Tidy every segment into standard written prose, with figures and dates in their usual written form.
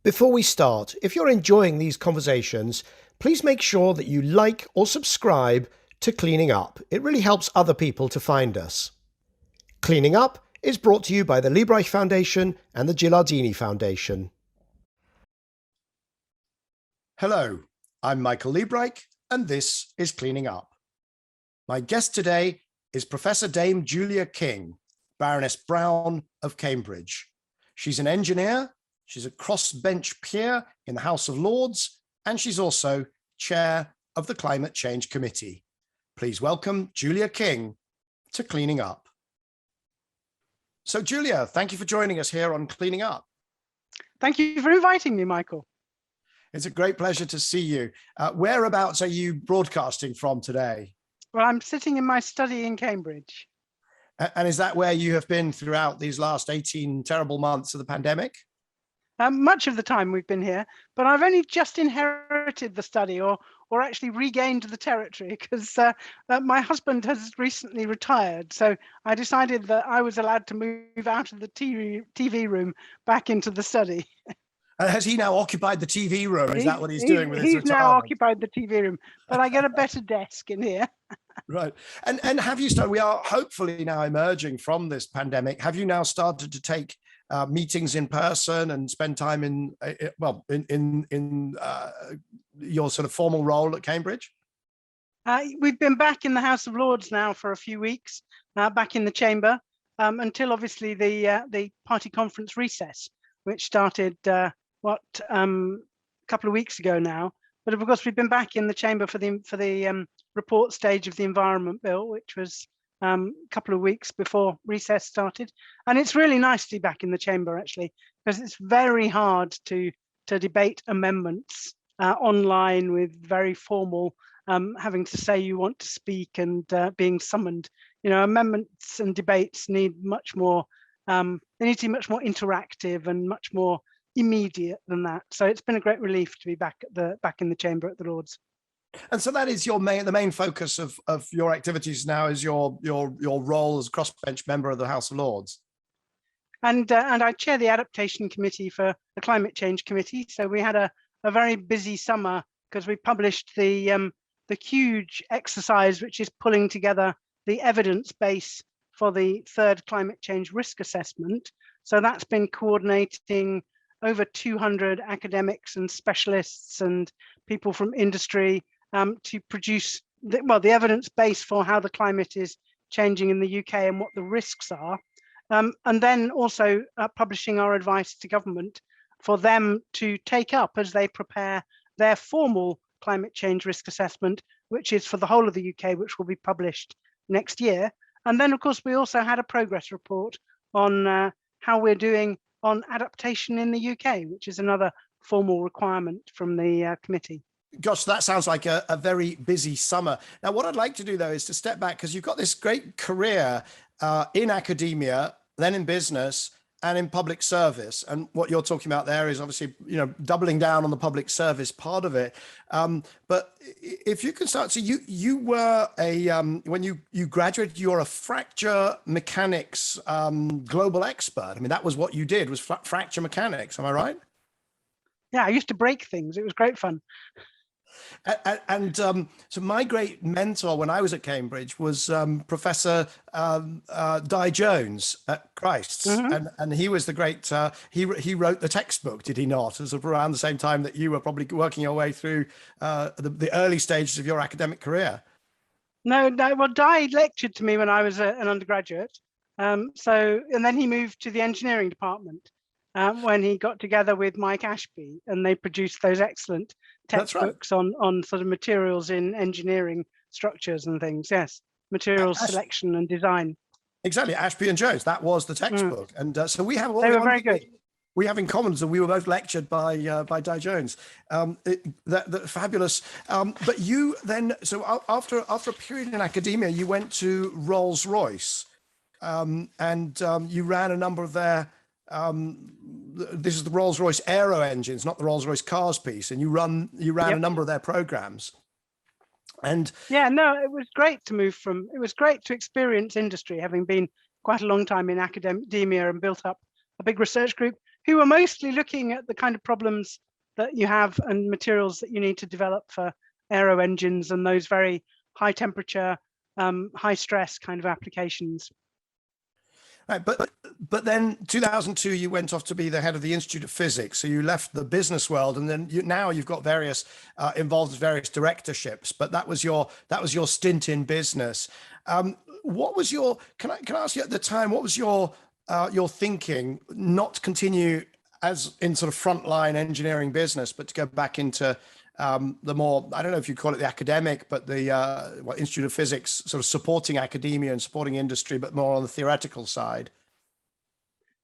Before we start, if you're enjoying these conversations, please make sure that you like or subscribe to Cleaning Up. It really helps other people to find us. Cleaning Up is brought to you by the Liebreich Foundation and the Gilardini Foundation. Hello, I'm Michael Liebreich, and this is Cleaning Up. My guest today is Professor Dame Julia King, Baroness Brown of Cambridge. She's an engineer, she's a crossbench peer in the House of Lords, and she's also chair of the Climate Change Committee. Please welcome Julia King to Cleaning Up. So Julia, thank you for joining us here on Cleaning Up. Thank you for inviting me, Michael. It's a great pleasure to see you. Whereabouts are you broadcasting from today? Well, I'm sitting in my study in Cambridge. And is that where you have been throughout these last 18 terrible months of the pandemic? Much of the time we've been here, but I've only just inherited the study or actually regained the territory because my husband has recently retired. So I decided that I was allowed to move out of the TV room back into the study. Has he now occupied the TV room? Is that what he's doing with his He's retirement? now occupied the TV room, but I get a better desk in here. Right. And have you started, we are hopefully now emerging from this pandemic. Have you now started to take meetings in person and spend time in your sort of formal role at Cambridge? We've been back in the House of Lords now for a few weeks, back in the chamber, until obviously the party conference recess, which started a couple of weeks ago now. But of course, we've been back in the chamber for the report stage of the Environment Bill, which was a couple of weeks before recess started. And it's really nice to be back in the chamber, actually, because it's very hard to debate amendments online with very formal, having to say you want to speak and being summoned. You know, amendments and debates need much more, they need to be much more interactive and much more immediate than that. So it's been a great relief to be back in the chamber at the Lords. And so that is the main focus of your activities now is your role as crossbench member of the House of Lords. And I chair the Adaptation Committee for the Climate Change Committee. So we had a very busy summer because we published the huge exercise, which is pulling together the evidence base for the third climate change risk assessment. So that's been coordinating over 200 academics and specialists and people from industry to produce the evidence base for how the climate is changing in the UK and what the risks are. And then also publishing our advice to government for them to take up as they prepare their formal climate change risk assessment, which is for the whole of the UK, which will be published next year. And then, of course, we also had a progress report on how we're doing on adaptation in the UK, which is another formal requirement from the committee. Gosh, that sounds like a very busy summer. Now, what I'd like to do, though, is to step back because you've got this great career in academia, then in business and in public service. And what you're talking about there is obviously, you know, doubling down on the public service part of it. But if you can start, so you were when you graduated, you were a fracture mechanics global expert. I mean, that was what you did, was fracture mechanics. Am I right? Yeah, I used to break things. It was great fun. And so my great mentor when I was at Cambridge was Professor Di Jones at Christ's, and he was the great. He wrote the textbook, did he not? As of around the same time that you were probably working your way through the early stages of your academic career. No. Well, Di lectured to me when I was an undergraduate. And then he moved to the engineering department when he got together with Mike Ashby, and they produced those excellent textbooks on sort of materials in engineering structures and things. Yes, materials selection and design. Exactly, Ashby and Jones. That was the textbook, and so we have. They were very good. We have in common, so we were both lectured by Di Jones. Fabulous. But you then, so after a period in academia, you went to Rolls-Royce, and you ran a number of their. This is the Rolls-Royce aero engines, not the Rolls-Royce cars piece, and you ran a number of their programs. And yeah, no, it was great to experience industry, having been quite a long time in academia and built up a big research group, who were mostly looking at the kind of problems that you have and materials that you need to develop for aero engines and those very high temperature, high stress kind of applications. Right, but then 2002 you went off to be the head of the Institute of Physics, so you left the business world, and then now you've got various involved in various directorships. But that was your stint in business. What was your? Can I ask you at the time? What was your thinking not to continue as in sort of frontline engineering business, but to go back into the more, I don't know if you call it the academic, but the Institute of Physics, sort of supporting academia and supporting industry, but more on the theoretical side?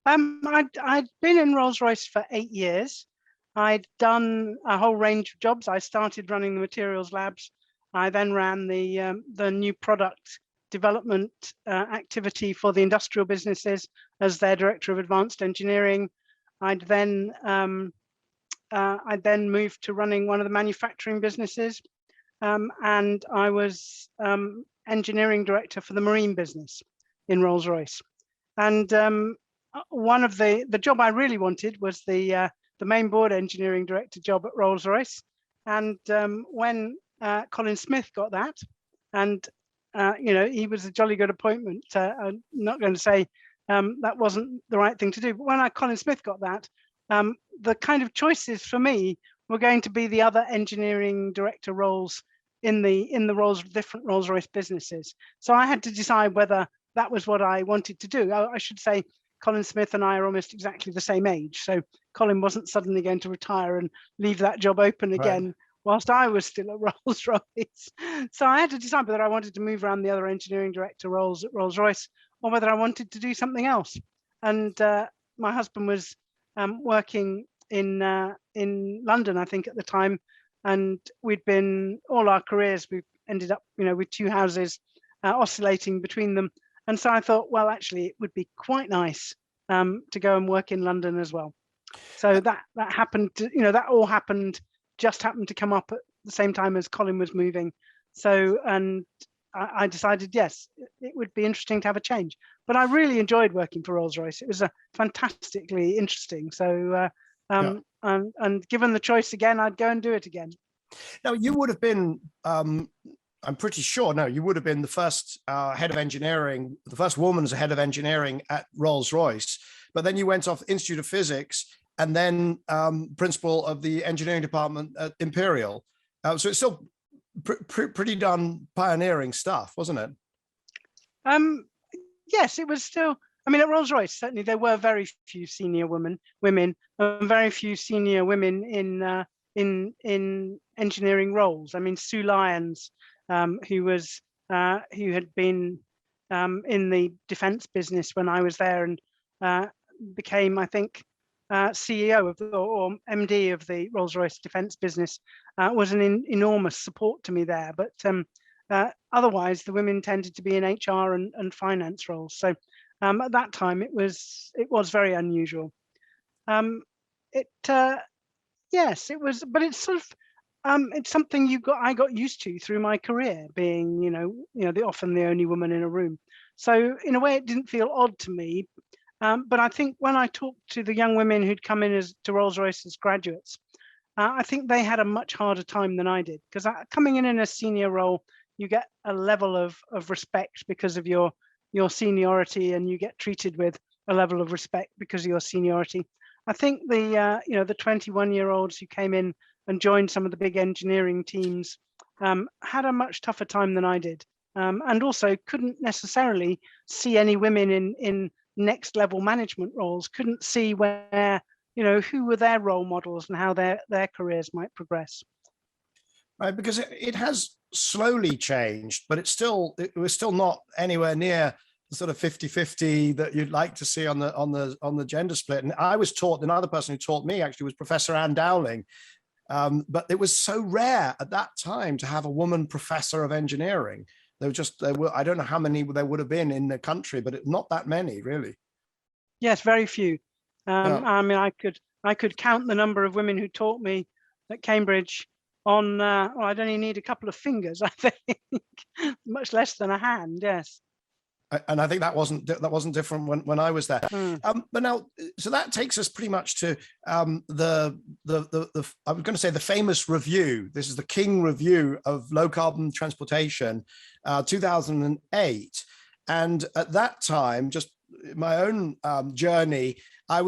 I'd been in Rolls-Royce for 8 years. I'd done a whole range of jobs. I started running the materials labs. I then ran the new product development activity for the industrial businesses as their director of advanced engineering. I'd then moved to running one of the manufacturing businesses, and I was engineering director for the marine business in Rolls-Royce. And one of the job I really wanted was the main board engineering director job at Rolls-Royce. And when Colin Smith got that, and he was a jolly good appointment. I'm not going to say that wasn't the right thing to do, but when Colin Smith got that, the kind of choices for me were going to be the other engineering director roles in the different Rolls-Royce businesses. So I had to decide whether that was what I wanted to do. I should say Colin Smith and I are almost exactly the same age. So Colin wasn't suddenly going to retire and leave that job open again, right, whilst I was still at Rolls-Royce. So I had to decide whether I wanted to move around the other engineering director roles at Rolls-Royce or whether I wanted to do something else. And my husband was working in London, I think, at the time, and we'd been all our careers. We ended up, with 2 houses oscillating between them, and so I thought, well, actually, it would be quite nice to go and work in London as well. So that happened. That all just happened to come up at the same time as Colin was moving. So, and I decided, yes, it would be interesting to have a change. But I really enjoyed working for Rolls-Royce. It was fantastically interesting. So, and given the choice again, I'd go and do it again. Now, you would have been, I'm pretty sure, no, you would have been the first head of engineering, the first woman as a head of engineering at Rolls-Royce. But then you went off Institute of Physics and then principal of the engineering department at Imperial. So it's still pretty darn pioneering stuff, wasn't it? Yes, it was still. I mean, at Rolls-Royce, certainly there were very few senior women, and very few senior women in engineering roles. I mean, Sue Lyons, who had been in the defence business when I was there, and became, I think, CEO of or MD of the Rolls-Royce defence business, was an enormous support to me there. But otherwise, the women tended to be in HR and finance roles. So at that time, it was very unusual. Yes, it was, but it's sort of it's something I got used to through my career, being often the only woman in a room. So in a way, it didn't feel odd to me. But I think when I talked to the young women who'd come in to Rolls-Royce as graduates, I think they had a much harder time than I did, because coming in a senior role, you get a level of respect because of your seniority, and you get treated with a level of respect because of your seniority. I think the 21-year-olds who came in and joined some of the big engineering teams had a much tougher time than I did, and also couldn't necessarily see any women in next level management roles, couldn't see where, who were their role models and how their careers might progress. Right, because it has slowly changed, but it was still not anywhere near the sort of 50-50 that you'd like to see on the gender split. And I was taught, another person who taught me actually was Professor Anne Dowling. But it was so rare at that time to have a woman professor of engineering. There were, I don't know how many there would have been in the country, but not that many, really. Yes, very few. I mean, I could count the number of women who taught me at Cambridge on, I'd only need a couple of fingers, I think, much less than a hand, yes. And I think that wasn't different when I was there. But now, so that takes us pretty much to the I was going to say the famous review. This is the King Review of Low Carbon Transportation, 2008. And at that time, just my own journey, I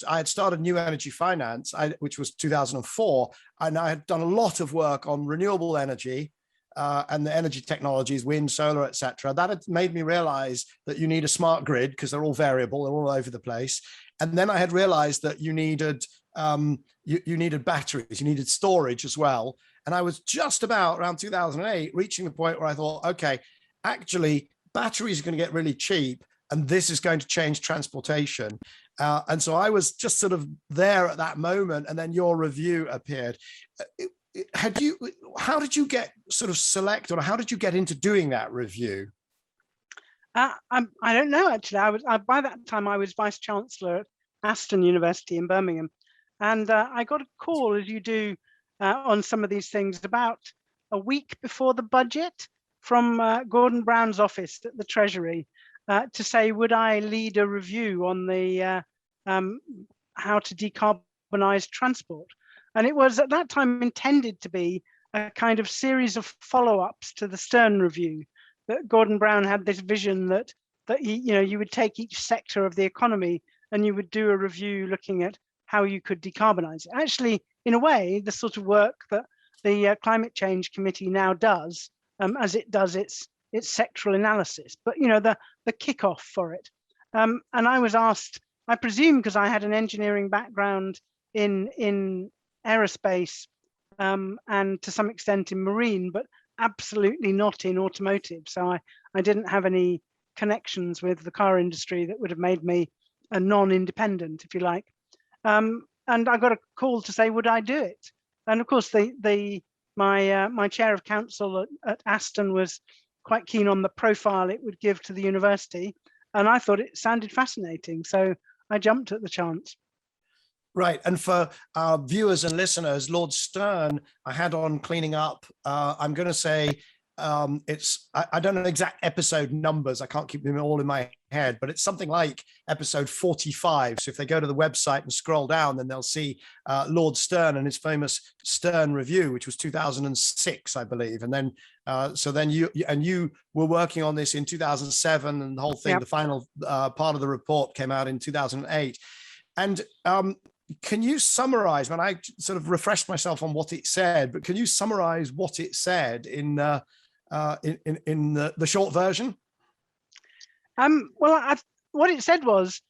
had started New Energy Finance, which was 2004, and I had done a lot of work on renewable energy and the energy technologies, wind, solar, etc. That had made me realize that you need a smart grid because they're all variable, they're all over the place. And then I had realized that you needed batteries, you needed storage as well. And I was just about around 2008 reaching the point where I thought, okay, actually batteries are going to get really cheap, and this is going to change transportation. And so I was just sort of there at that moment, and then your review appeared. How did you get sort of selected, or how did you get into doing that review? I don't know, actually. By that time I was Vice-Chancellor at Aston University in Birmingham, and I got a call, as you do on some of these things, about a week before the budget from Gordon Brown's office at the Treasury to say, would I lead a review on the how to decarbonize transport. And it was at that time intended to be a kind of series of follow-ups to the Stern Review. That Gordon Brown had this vision that you would take each sector of the economy and you would do a review looking at how you could decarbonize it. Actually, in a way, the sort of work that the Climate Change Committee now does, as it does its sectoral analysis, but the kickoff for it. And I was asked, I presume because I had an engineering background in aerospace and to some extent in marine, but absolutely not in automotive. So I didn't have any connections with the car industry that would have made me a non-independent, if you like. And I got a call to say, would I do it? And of course, my chair of council at Aston was quite keen on the profile it would give to the university. And I thought it sounded fascinating. So I jumped at the chance. Right. And for our viewers and listeners, Lord Stern, I had on Cleaning Up. I'm going to say I don't know exact episode numbers. I can't keep them all in my head, but it's something like episode 45. So if they go to the website and scroll down, then they'll see Lord Stern and his famous Stern Review, which was 2006, I believe. And then so then you were working on this in 2007, and the whole thing, the final part of the report came out in 2008. And can you summarize, when I sort of refreshed myself on what it said, but can you summarize what it said in the short version? Well, what it said was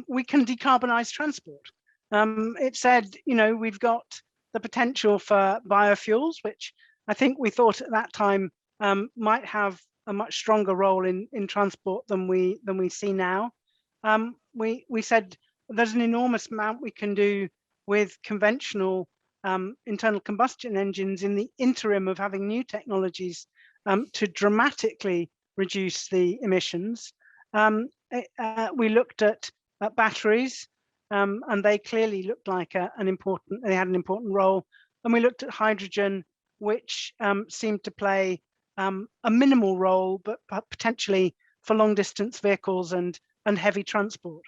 we can decarbonize transport. It said, we've got the potential for biofuels, which I think we thought at that time might have a much stronger role in transport than we see now. We said there's an enormous amount we can do with conventional internal combustion engines in the interim of having new technologies to dramatically reduce the emissions. We looked at batteries, and they clearly looked like they had an important role. And we looked at hydrogen, which seemed to play a minimal role, but potentially for long distance vehicles and heavy transport.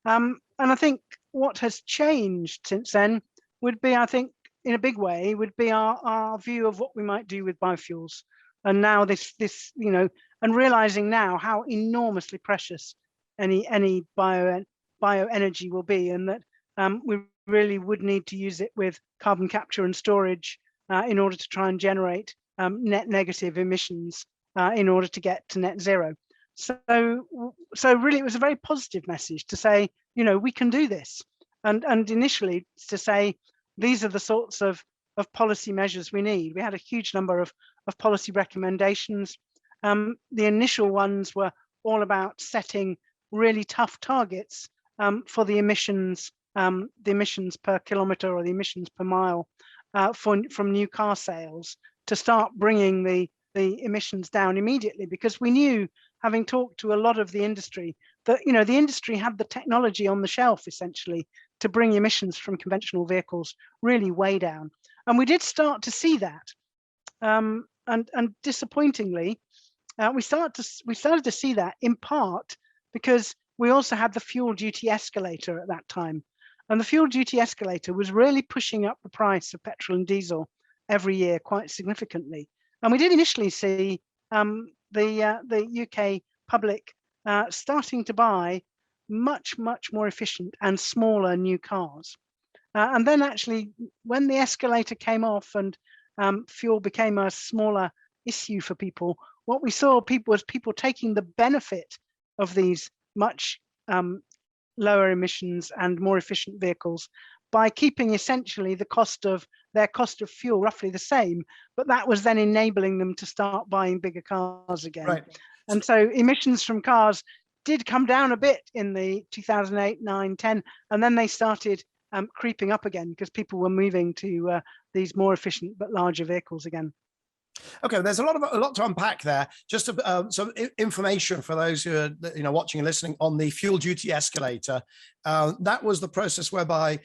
And I think what has changed since then would be, I think, in a big way, would be our view of what we might do with biofuels. And now this and realizing now how enormously precious any bioenergy will be, and that we really would need to use it with carbon capture and storage in order to try and generate net negative emissions in order to get to net zero. So really, it was a very positive message to say, we can do this, and initially to say these are the sorts of policy measures we need. We had a huge number of policy recommendations. The initial ones were all about setting really tough targets for the emissions per kilometre or the emissions per mile from new car sales, to start bringing the emissions down immediately, because we knew, having talked to a lot of the industry, that the industry had the technology on the shelf essentially to bring emissions from conventional vehicles really way down. And we did start to see that. And disappointingly, we started to see that in part because we also had the fuel duty escalator at that time. And the fuel duty escalator was really pushing up the price of petrol and diesel every year quite significantly. And we did initially see the UK public starting to buy much more efficient and smaller new cars. And then actually, when the escalator came off and fuel became a smaller issue for people, what we saw was people taking the benefit of these much lower emissions and more efficient vehicles by keeping essentially the cost of fuel roughly the same, but that was then enabling them to start buying bigger cars again. Right. And so emissions from cars did come down a bit in the 2008, 9, 10, and then they started creeping up again because people were moving to these more efficient but larger vehicles again. Okay, there's a lot to unpack there. Just some information for those who are watching and listening on the fuel duty escalator. That was the process whereby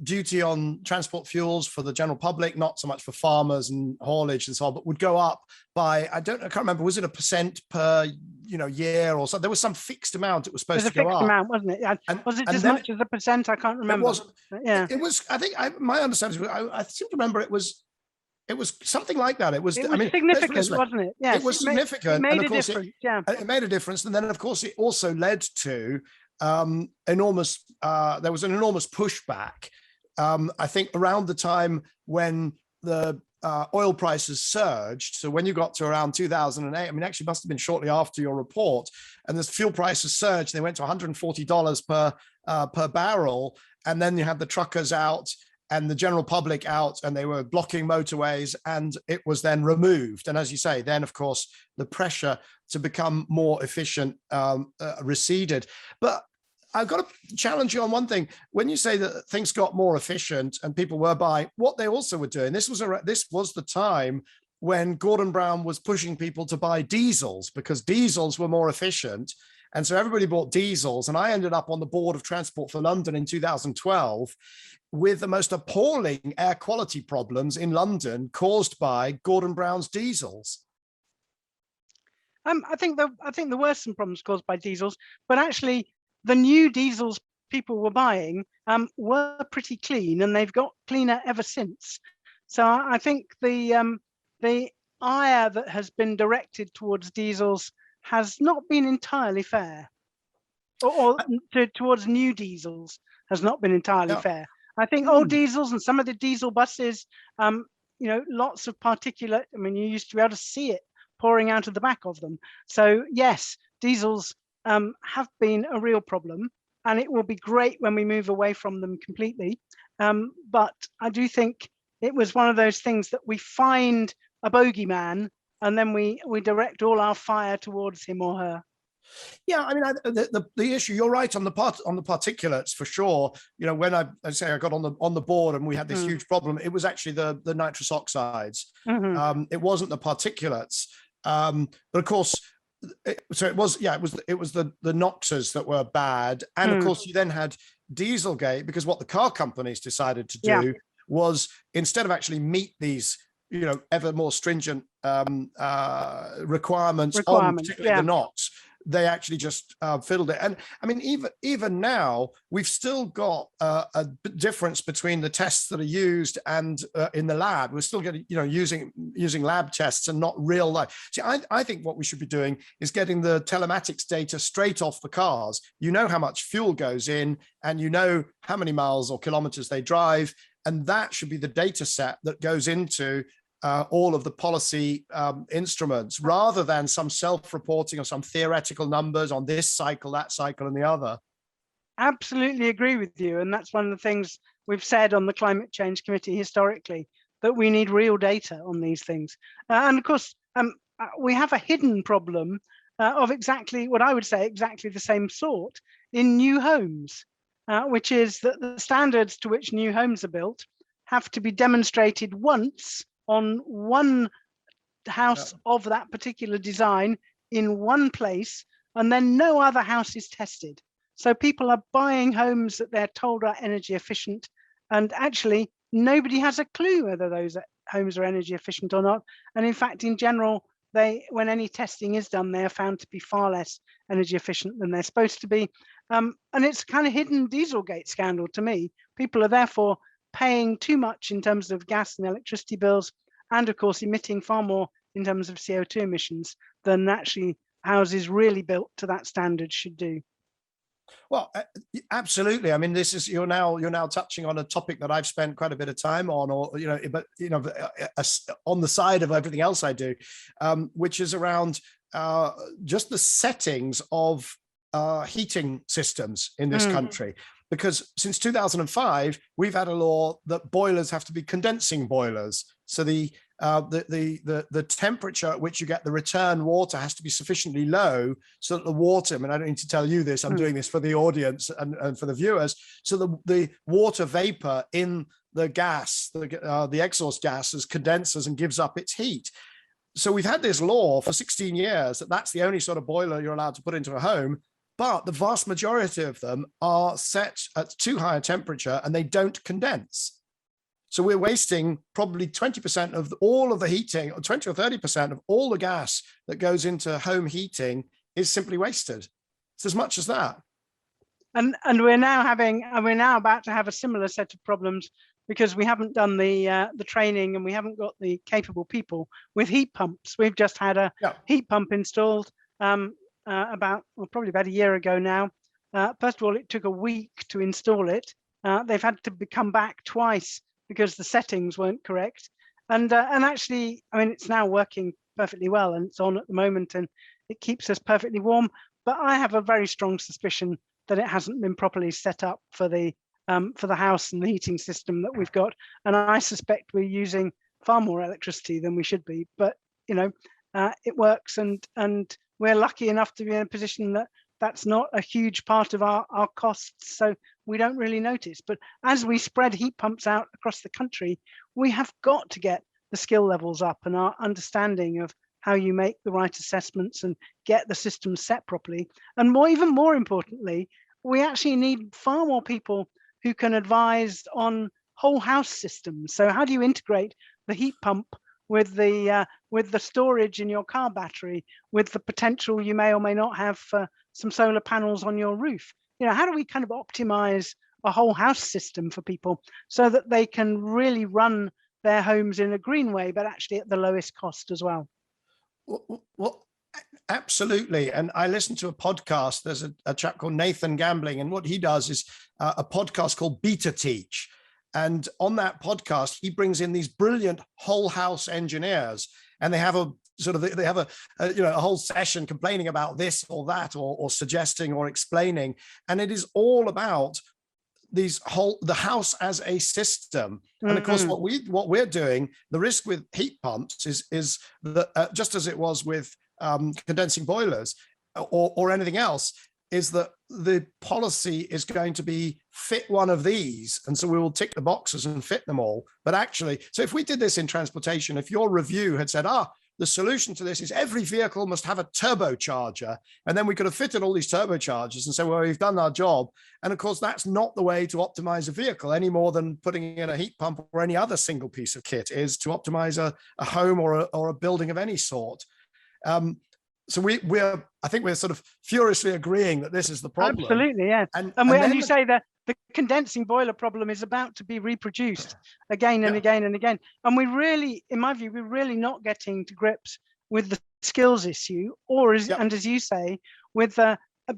duty on transport fuels for the general public, not so much for farmers and haulage and so on, but would go up by I can't remember, was it a % per year or so? There was some fixed amount it was supposed to go up. It was a fixed amount, wasn't it? And was it as much as a %? I can't remember. It wasn't. Yeah, it was. I think my understanding was I seem to remember it was something like that. It was significant, wasn't it? Yeah, it was significant. It made a difference. Yeah, it made a difference, and then of course it also led to enormous. There was an enormous pushback. I think around the time when the oil prices surged. So when you got to around 2008, I mean, actually must have been shortly after your report, and the fuel prices surged. They went to $140 per barrel, and then you had the truckers out and the general public out, and they were blocking motorways, and it was then removed. And as you say, then of course the pressure to become more efficient receded. But I've got to challenge you on one thing. When you say that things got more efficient and people were buying, what they also were doing, this was the time when Gordon Brown was pushing people to buy diesels because diesels were more efficient. And so everybody bought diesels. And I ended up on the board of Transport for London in 2012 with the most appalling air quality problems in London caused by Gordon Brown's diesels. I think there were some problems caused by diesels, but actually the new diesels people were buying were pretty clean, and they've got cleaner ever since. So I think the ire that has been directed towards diesels has not been entirely fair, or towards new diesels has not been entirely fair. I think old diesels and some of the diesel buses, lots of particulate. I mean, you used to be able to see it pouring out of the back of them. So yes, diesels have been a real problem, and it will be great when we move away from them completely. But I do think it was one of those things that we find a bogeyman, and then we direct all our fire towards him or her. Yeah, I mean, the issue, you're right on the particulates for sure. When I say I got on the board and we had this huge problem, it was actually the nitrous oxides. It wasn't the particulates, but of course, it was the NOxes that were bad, and of course you then had Dieselgate, because what the car companies decided to do was, instead of actually meet these ever more stringent requirements on particularly the NOx, they actually just fiddled it. And I mean, even now, we've still got a difference between the tests that are used and in the lab. We're still getting, using lab tests and not real life. See, I think what we should be doing is getting the telematics data straight off the cars. You know how much fuel goes in, and you know how many miles or kilometers they drive. And that should be the data set that goes into all of the policy instruments, rather than some self-reporting or some theoretical numbers on this cycle, that cycle, and the other. Absolutely agree with you. And that's one of the things we've said on the Climate Change Committee historically, that we need real data on these things. And of course, we have a hidden problem of exactly what I would say exactly the same sort in new homes, which is that the standards to which new homes are built have to be demonstrated once on one house of that particular design in one place, and then no other house is tested. So people are buying homes that they're told are energy efficient, and actually nobody has a clue whether those homes are energy efficient or not. And in fact, in general, when any testing is done, they are found to be far less energy efficient than they're supposed to be. And it's kind of hidden Dieselgate scandal to me. People are therefore paying too much in terms of gas and electricity bills, and of course emitting far more in terms of CO2 emissions than actually houses really built to that standard should do. Well, absolutely. I mean, this is you're now touching on a topic that I've spent quite a bit of time on, or on the side of everything else I do, which is around just the settings of heating systems in this country. Because since 2005, we've had a law that boilers have to be condensing boilers. So the temperature at which you get the return water has to be sufficiently low so that the water, I mean, I don't need to tell you this, I'm doing this for the audience and for the viewers. So the water vapor in the gas, the exhaust gases condenses and gives up its heat. So we've had this law for 16 years that that's the only sort of boiler you're allowed to put into a home. But the vast majority of them are set at too high a temperature and they don't condense. So we're wasting probably 20% of all of the heating, or 20 or 30% of all the gas that goes into home heating is simply wasted. It's as much as that. And we're now about to have a similar set of problems because we haven't done the training and we haven't got the capable people with heat pumps. We've just had a heat pump installed. Probably about a year ago now. First of all, it took a week to install it. They've had to come back twice because the settings weren't correct. And actually, I mean, it's now working perfectly well and it's on at the moment and it keeps us perfectly warm. But I have a very strong suspicion that it hasn't been properly set up for the house and the heating system that we've got. And I suspect we're using far more electricity than we should be. But, it works and we're lucky enough to be in a position that that's not a huge part of our costs, so we don't really notice. But as we spread heat pumps out across the country, we have got to get the skill levels up and our understanding of how you make the right assessments and get the system set properly. And even more importantly, we actually need far more people who can advise on whole house systems. So how do you integrate the heat pump with the storage in your car battery, with the potential you may or may not have for some solar panels on your roof? How do we kind of optimize a whole house system for people so that they can really run their homes in a green way, but actually at the lowest cost as well? Well, absolutely. And I listened to a podcast. There's a chap called Nathan Gambling, and what he does is a podcast called Beta Teach. And on that podcast, he brings in these brilliant whole house engineers, and they have a whole session complaining about this or that, or suggesting or explaining. And it is all about the house as a system. And of course, what we're doing, the risk with heat pumps is that just as it was with condensing boilers or anything else, is that the policy is going to be fit one of these. And so we will tick the boxes and fit them all. But actually, so if we did this in transportation, if your review had said, the solution to this is every vehicle must have a turbocharger, and then we could have fitted all these turbochargers and say, well, we've done our job. And of course, that's not the way to optimize a vehicle any more than putting in a heat pump or any other single piece of kit is to optimize a home or a building of any sort. So I think we're sort of furiously agreeing that this is the problem. Absolutely, yeah. And you say that the condensing boiler problem is about to be reproduced again and again and again. And we really, in my view, we're really not getting to grips with the skills issue, and as you say, with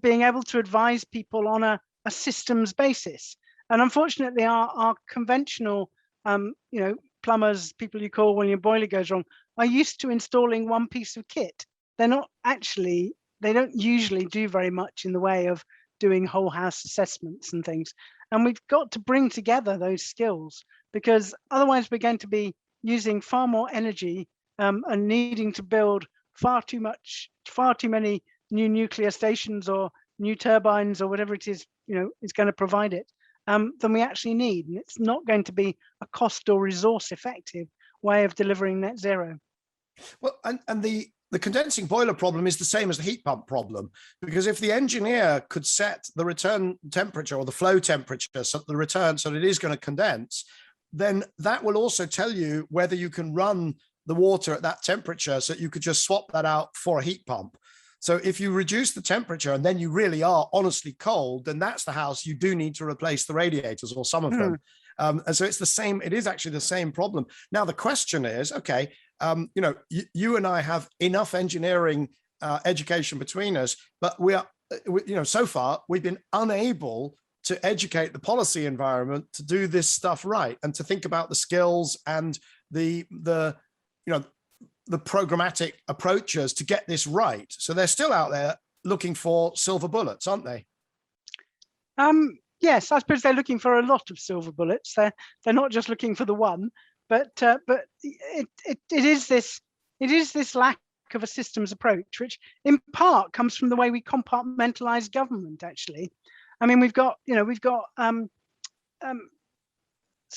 being able to advise people on a systems basis. And unfortunately, our conventional, plumbers, people you call when your boiler goes wrong, are used to installing one piece of kit. They don't usually do very much in the way of doing whole house assessments and things. And we've got to bring together those skills, because otherwise we're going to be using far more energy and needing to build far too many new nuclear stations or new turbines or whatever it is, is going to provide it, than we actually need. And it's not going to be a cost or resource effective way of delivering net zero. Well, and the condensing boiler problem is the same as the heat pump problem, because if the engineer could set the return temperature or the flow temperature so that it is going to condense, then that will also tell you whether you can run the water at that temperature so that you could just swap that out for a heat pump. So if you reduce the temperature and then you really are honestly cold, then that's the house you do need to replace the radiators or some of them. And so it's the same, it is actually the same problem. Now, the question is, okay, you know, you and I have enough engineering education between us, but we are, you know, so far we've been unable to educate the policy environment to do this stuff right and to think about the skills and the you know, the programmatic approaches to get this right. So they're still out there looking for silver bullets, aren't they? Yes, I suppose they're looking for a lot of silver bullets. They're not just looking for the one, but it is this lack of a systems approach, which in part comes from the way we compartmentalize government. Actually, I mean, we've got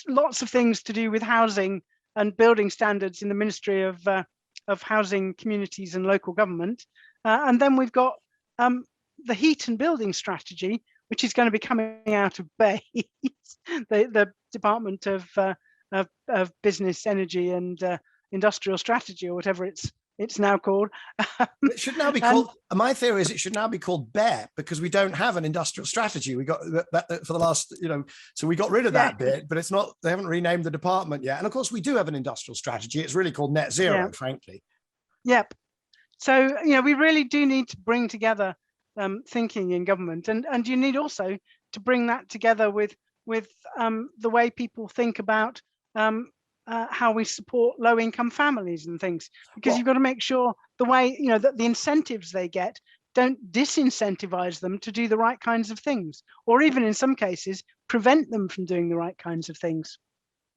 lots of things to do with housing and building standards in the Ministry of Housing, Communities and Local Government, and then we've got the heat and building strategy, which is going to be coming out of BEIS, the Department of Business, Energy and Industrial Strategy, or whatever it's now called. It should now be called, my theory is it should now be called BEAR, because we don't have an industrial strategy. We got that for the last, you know, so we got rid of that bit, but it's not, they haven't renamed the department yet. And of course we do have an industrial strategy. It's really called net zero, frankly. Yep. So, you know, we really do need to bring together thinking in government, and you need also to bring that together with the way people think about how we support low-income families and things, because you've got to make sure the way, you know, that the incentives they get don't disincentivize them to do the right kinds of things, or even in some cases prevent them from doing the right kinds of things.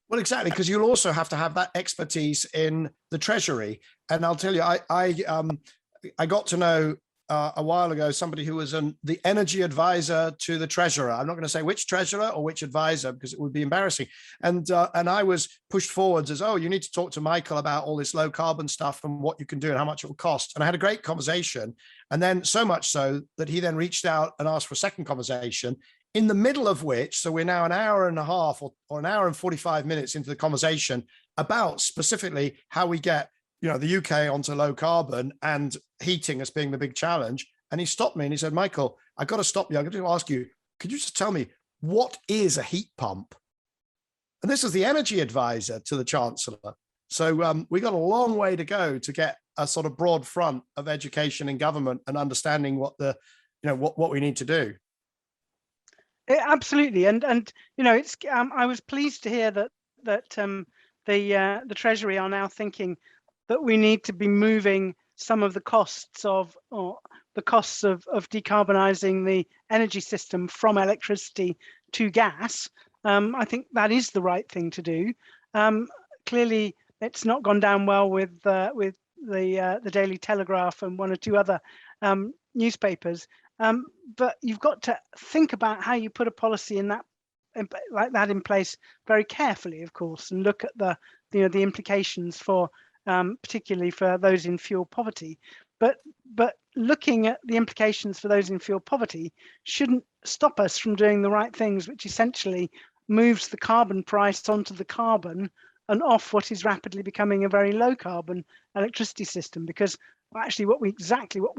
Well, exactly, because you'll also have to have that expertise in the Treasury. And I'll tell you, I got to know a while ago somebody who was the energy advisor to the treasurer. I'm not going to say which treasurer or which advisor because it would be embarrassing. And I was pushed forwards as, oh, you need to talk to Michael about all this low carbon stuff and what you can do and how much it will cost. And I had a great conversation. And then so much so that he then reached out and asked for a second conversation, in the middle of which, so we're now an hour and a half or an hour and 45 minutes into the conversation about specifically how we get, you know, the UK onto low carbon and heating as being the big challenge. And he stopped me and he said, Michael, I've got to stop you. I'm going to ask you, could you just tell me what is a heat pump? And this is the energy advisor to the Chancellor. So we got a long way to go to get a sort of broad front of education in government and understanding what the, you know, what we need to do. Absolutely. And you know, it's I was pleased to hear that the Treasury are now thinking that we need to be moving some of the costs of decarbonising the energy system from electricity to gas. I think that is the right thing to do. Clearly, it's not gone down well with the Daily Telegraph and one or two other newspapers. But you've got to think about how you put a policy like that in place very carefully, of course, and look at the implications for particularly for those in fuel poverty. But looking at the implications for those in fuel poverty shouldn't stop us from doing the right things, which essentially moves the carbon price onto the carbon and off what is rapidly becoming a very low carbon electricity system. Because actually what we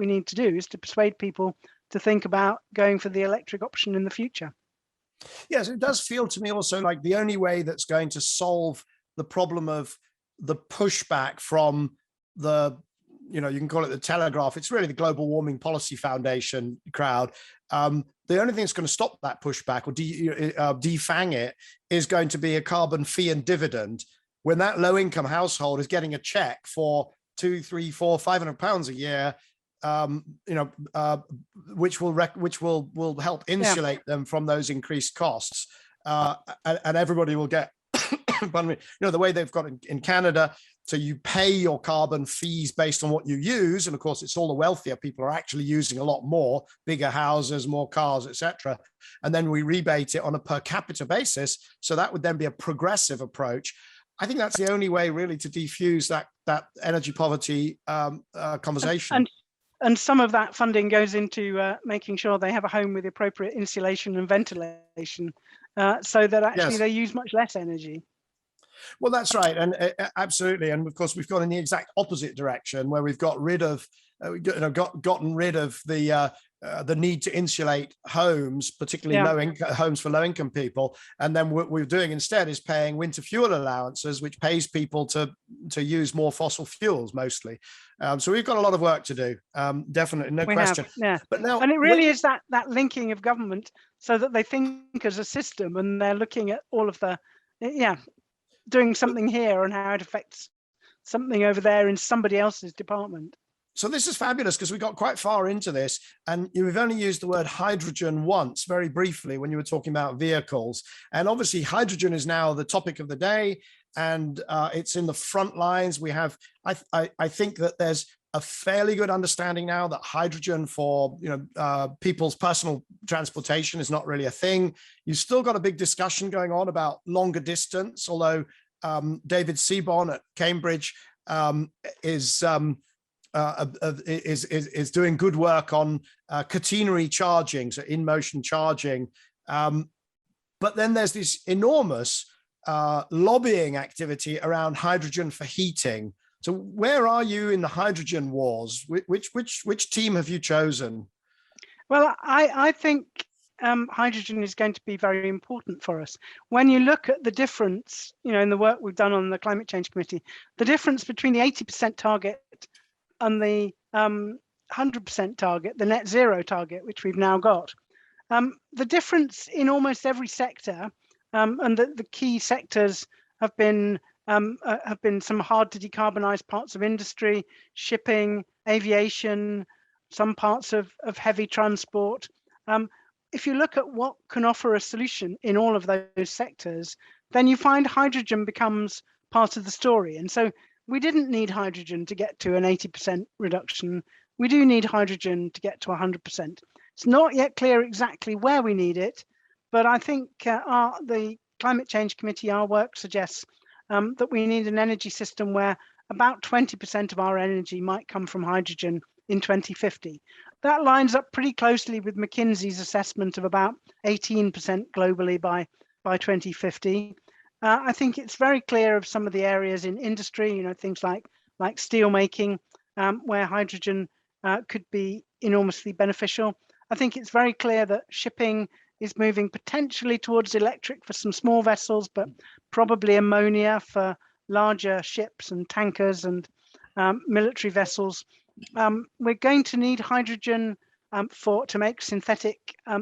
need to do is to persuade people to think about going for the electric option in the future. Yes, it does feel to me also like the only way that's going to solve the problem of the pushback from the, you know, you can call it the Telegraph, it's really the Global Warming Policy Foundation crowd. The only thing that's going to stop that pushback or defang it is going to be a carbon fee and dividend. When that low income household is getting a check for £200, £300, £400, £500 a year, you know, which will help insulate them from those increased costs, and everybody will get. Pardon me, you know, the way they've got in Canada, so you pay your carbon fees based on what you use, and of course, it's all the wealthier people are actually using a lot more, bigger houses, more cars, etc. And then we rebate it on a per capita basis. So that would then be a progressive approach. I think that's the only way really to defuse that energy poverty conversation. And some of that funding goes into making sure they have a home with appropriate insulation and ventilation, so that actually they use much less energy. Well, that's right, and absolutely, and of course we've gone in the exact opposite direction, where we've got rid of, gotten rid of the need to insulate homes, particularly homes for low-income people, and then what we're doing instead is paying winter fuel allowances, which pays people to use more fossil fuels mostly. So we've got a lot of work to do, definitely, no question. But now, and it really is that linking of government, so that they think as a system, and they're looking at all of the, doing something here and how it affects something over there in somebody else's department. So this is fabulous, because we got quite far into this, and you've only used the word hydrogen once, very briefly, when you were talking about vehicles. And obviously hydrogen is now the topic of the day, and it's in the front lines. We have, I think that there's a fairly good understanding now that hydrogen for people's personal transportation is not really a thing. You've still got a big discussion going on about longer distance, although David Seaborn at Cambridge is doing good work on catenary charging, so in-motion charging. But then there's this enormous lobbying activity around hydrogen for heating. So where are you in the hydrogen wars? Which team have you chosen? Well, I think hydrogen is going to be very important for us. When you look at the difference, in the work we've done on the Climate Change Committee, the difference between the 80% target and the 100% target, the net zero target, which we've now got. The difference in almost every sector, and the key sectors have been some hard to decarbonize parts of industry, shipping, aviation, some parts of heavy transport. If you look at what can offer a solution in all of those sectors, then you find hydrogen becomes part of the story. And so we didn't need hydrogen to get to an 80% reduction. We do need hydrogen to get to 100%. It's not yet clear exactly where we need it, but I think the Climate Change Committee, our work suggests that we need an energy system where about 20% of our energy might come from hydrogen in 2050. That lines up pretty closely with McKinsey's assessment of about 18% globally by 2050. I think it's very clear of some of the areas in industry, things like steel making, where hydrogen could be enormously beneficial. I think it's very clear that shipping is moving potentially towards electric for some small vessels, but probably ammonia for larger ships and tankers and military vessels. We're going to need hydrogen to make synthetic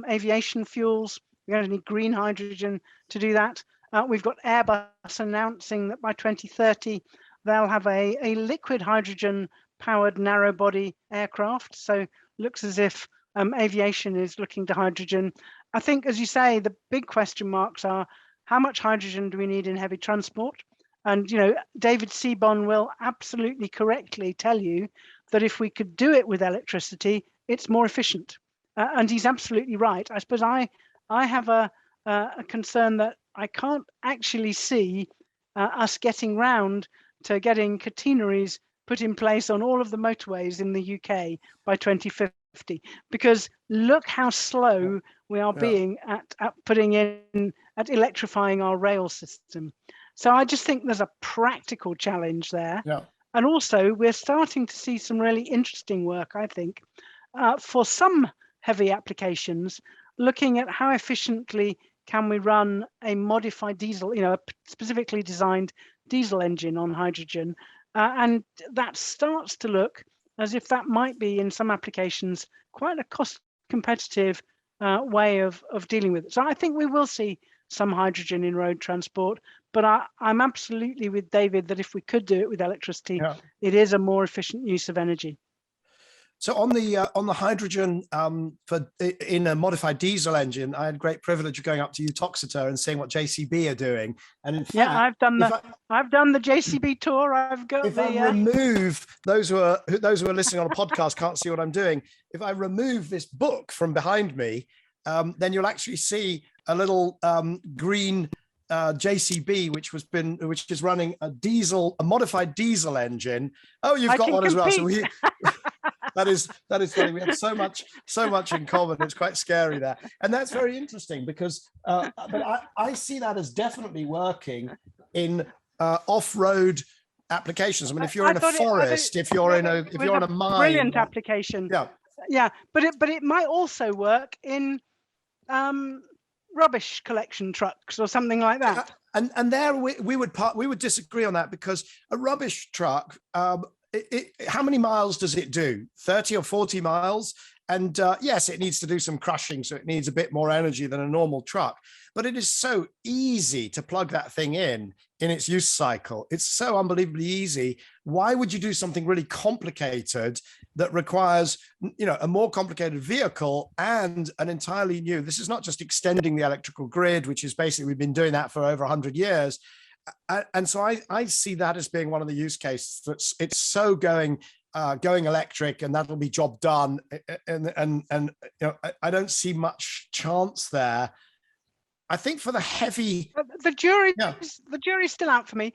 aviation fuels. We're going to need green hydrogen to do that. We've got Airbus announcing that by 2030, they'll have a liquid hydrogen powered narrow body aircraft. So looks as if aviation is looking to hydrogen. I think, as you say, the big question marks are, how much hydrogen do we need in heavy transport? And, David Seaborn will absolutely correctly tell you that if we could do it with electricity, it's more efficient. And he's absolutely right. I suppose I have a concern that I can't actually see us getting round to getting catenaries put in place on all of the motorways in the UK by 2050, because look how slow we are being at putting in, at electrifying our rail system. So I just think there's a practical challenge there. And also we're starting to see some really interesting work, I think, for some heavy applications, looking at how efficiently can we run a modified diesel, a specifically designed diesel engine on hydrogen. And that starts to look as if that might be, in some applications, quite a cost competitive way of dealing with it. So I think we will see some hydrogen in road transport, but I'm absolutely with David that if we could do it with electricity, it is a more efficient use of energy. So on the hydrogen in a modified diesel engine, I had great privilege of going up to Uttoxeter and seeing what JCB are doing. And in fact, I've done the JCB tour. I've got if I remove those who are listening on a podcast can't see what I'm doing. If I remove this book from behind me, then you'll actually see a little green JCB, which is running a modified diesel engine. Oh, you've got one as well. So that is funny. We have so much in common. It's quite scary there, and that's very interesting because. But I see that as definitely working in off-road applications. I mean, if you're in a forest, if you're in a mine, brilliant application. Yeah, but it might also work in rubbish collection trucks or something like that. And there we would disagree on that, because a rubbish truck, how many miles does it do? 30 or 40 miles? And yes, it needs to do some crushing, so it needs a bit more energy than a normal truck. But it is so easy to plug that thing in its use cycle. It's so unbelievably easy. Why would you do something really complicated that requires, a more complicated vehicle and an entirely new? This is not just extending the electrical grid, which is basically, we've been doing that for over 100 years. And so I see that as being one of the use cases. It's so going electric, and that'll be job done. And I don't see much chance there. I think for the heavy, the jury's still out for me.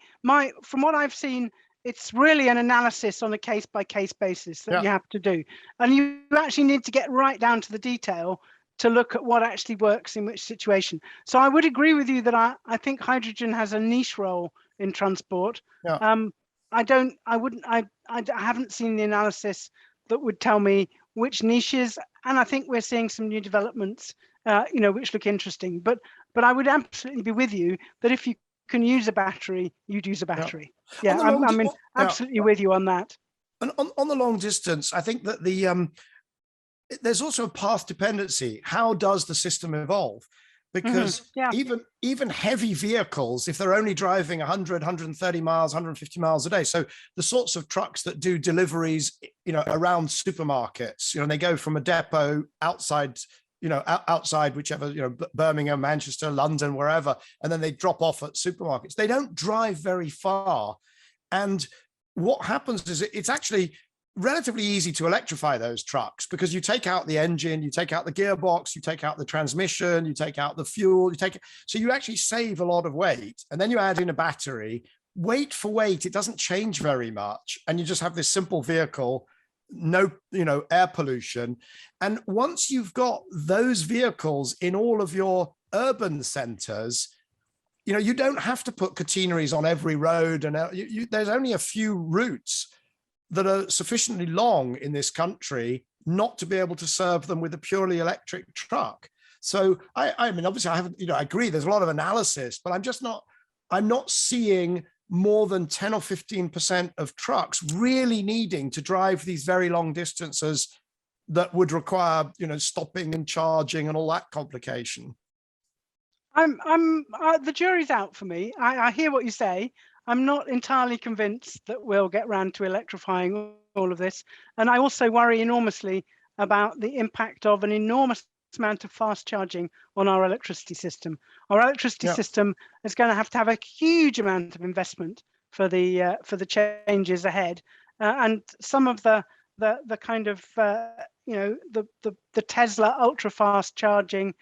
From what I've seen, it's really an analysis on a case-by-case basis that you have to do, and you actually need to get right down to the detail to look at what actually works in which situation. So I would agree with you that I think hydrogen has a niche role in transport. I haven't seen the analysis that would tell me which niches, and I think we're seeing some new developments, which look interesting. But I would absolutely be with you that if you can use a battery, you'd use a battery. I'm absolutely with you on that. And on the long distance, I think that there's also a path dependency. How does the system evolve? Because even heavy vehicles, if they're only driving 100, 130 miles, 150 miles a day, so the sorts of trucks that do deliveries, around supermarkets, they go from a depot outside, outside whichever, Birmingham, Manchester, London, wherever, and then they drop off at supermarkets. They don't drive very far. And what happens is it's actually relatively easy to electrify those trucks, because you take out the engine, you take out the gearbox, you take out the transmission, you take out the fuel, so you actually save a lot of weight. And then you add in a battery. Weight for weight, it doesn't change very much, and you just have this simple vehicle, no air pollution. And once you've got those vehicles in all of your urban centers, you don't have to put catenaries on every road, and there's only a few routes that are sufficiently long in this country not to be able to serve them with a purely electric truck. So I mean, obviously I haven't, I agree there's a lot of analysis, but I'm not seeing more than 10 or 15% of trucks really needing to drive these very long distances that would require, stopping and charging and all that complication. The jury's out for me. I hear what you say. I'm not entirely convinced that we'll get round to electrifying all of this. And I also worry enormously about the impact of an enormous amount of fast charging on our electricity system. Our electricity system is going to have a huge amount of investment for the changes ahead. And some of the kind of, the Tesla ultra fast charging,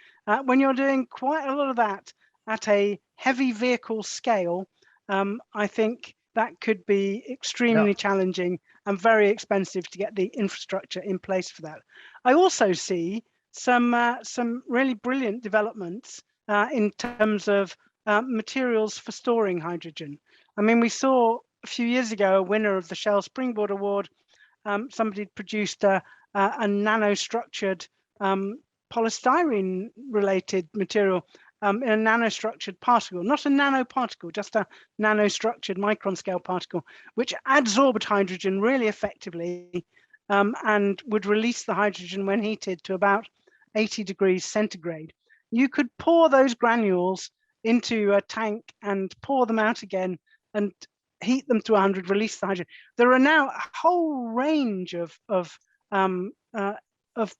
when you're doing quite a lot of that at a heavy vehicle scale, I think that could be extremely challenging and very expensive to get the infrastructure in place for that. I also see some really brilliant developments in terms of materials for storing hydrogen. I mean, we saw a few years ago a winner of the Shell Springboard Award. Somebody produced a nanostructured polystyrene-related material in a nanostructured particle, not a nanoparticle, just a nanostructured micron-scale particle, which adsorbed hydrogen really effectively and would release the hydrogen when heated to about 80 degrees centigrade. You could pour those granules into a tank and pour them out again and heat them to 100, release the hydrogen. There are now a whole range of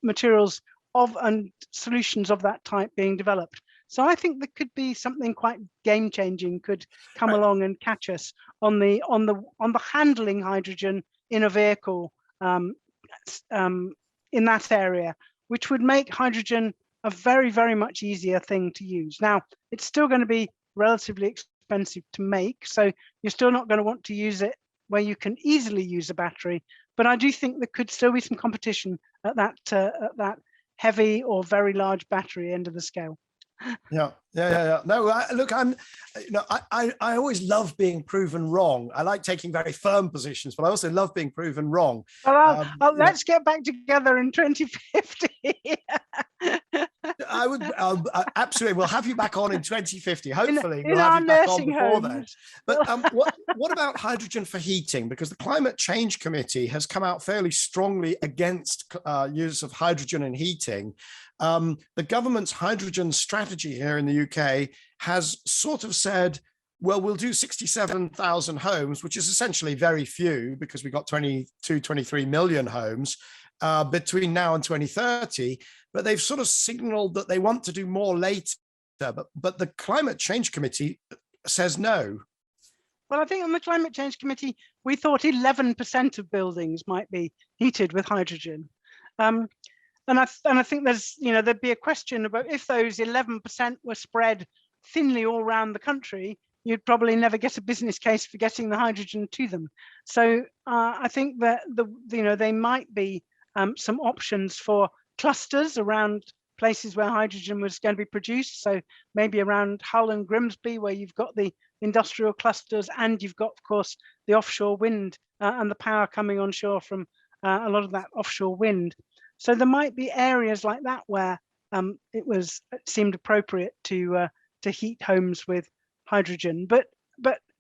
materials and solutions of that type being developed. So I think there could be something quite game-changing could come along and catch us on the handling hydrogen in a vehicle in that area, which would make hydrogen a very, very much easier thing to use. Now, it's still going to be relatively expensive to make, so you're still not going to want to use it where you can easily use a battery. But I do think there could still be some competition at that heavy or very large battery end of the scale. Yeah. No, look, I always love being proven wrong. I like taking very firm positions, but I also love being proven wrong. Well, let's get back together in 2050. I would absolutely. We'll have you back on in 2050. Hopefully, in we'll have our you back on nursing before homes. then. But what about hydrogen for heating? Because the Climate Change Committee has come out fairly strongly against use of hydrogen in heating. The government's hydrogen strategy here in the UK has sort of said, well, we'll do 67,000 homes, which is essentially very few because we've got 22, 23 million homes between now and 2030. But they've sort of signaled that they want to do more later. But the Climate Change Committee says no. Well, I think on the Climate Change Committee, we thought 11% of buildings might be heated with hydrogen. And I think there'd be a question about if those 11% were spread thinly all around the country, you'd probably never get a business case for getting the hydrogen to them. So I think that they might be some options for clusters around places where hydrogen was going to be produced. So maybe around Hull and Grimsby, where you've got the industrial clusters and you've got, of course, the offshore wind and the power coming onshore from a lot of that offshore wind. So there might be areas like that where it seemed appropriate to heat homes with hydrogen. But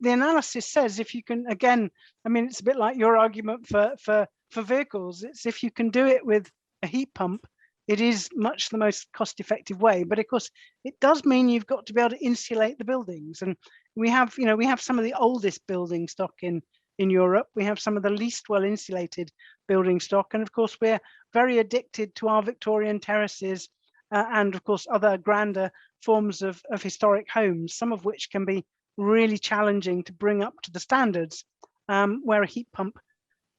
the analysis says if you can, again, I mean, it's a bit like your argument for vehicles. It's if you can do it with a heat pump, it is much the most cost-effective way. But of course, it does mean you've got to be able to insulate the buildings. And we have some of the oldest building stock in Europe. We have some of the least well insulated building stock. And of course, we're very addicted to our Victorian terraces and of course, other grander forms of historic homes, some of which can be really challenging to bring up to the standards, where a heat pump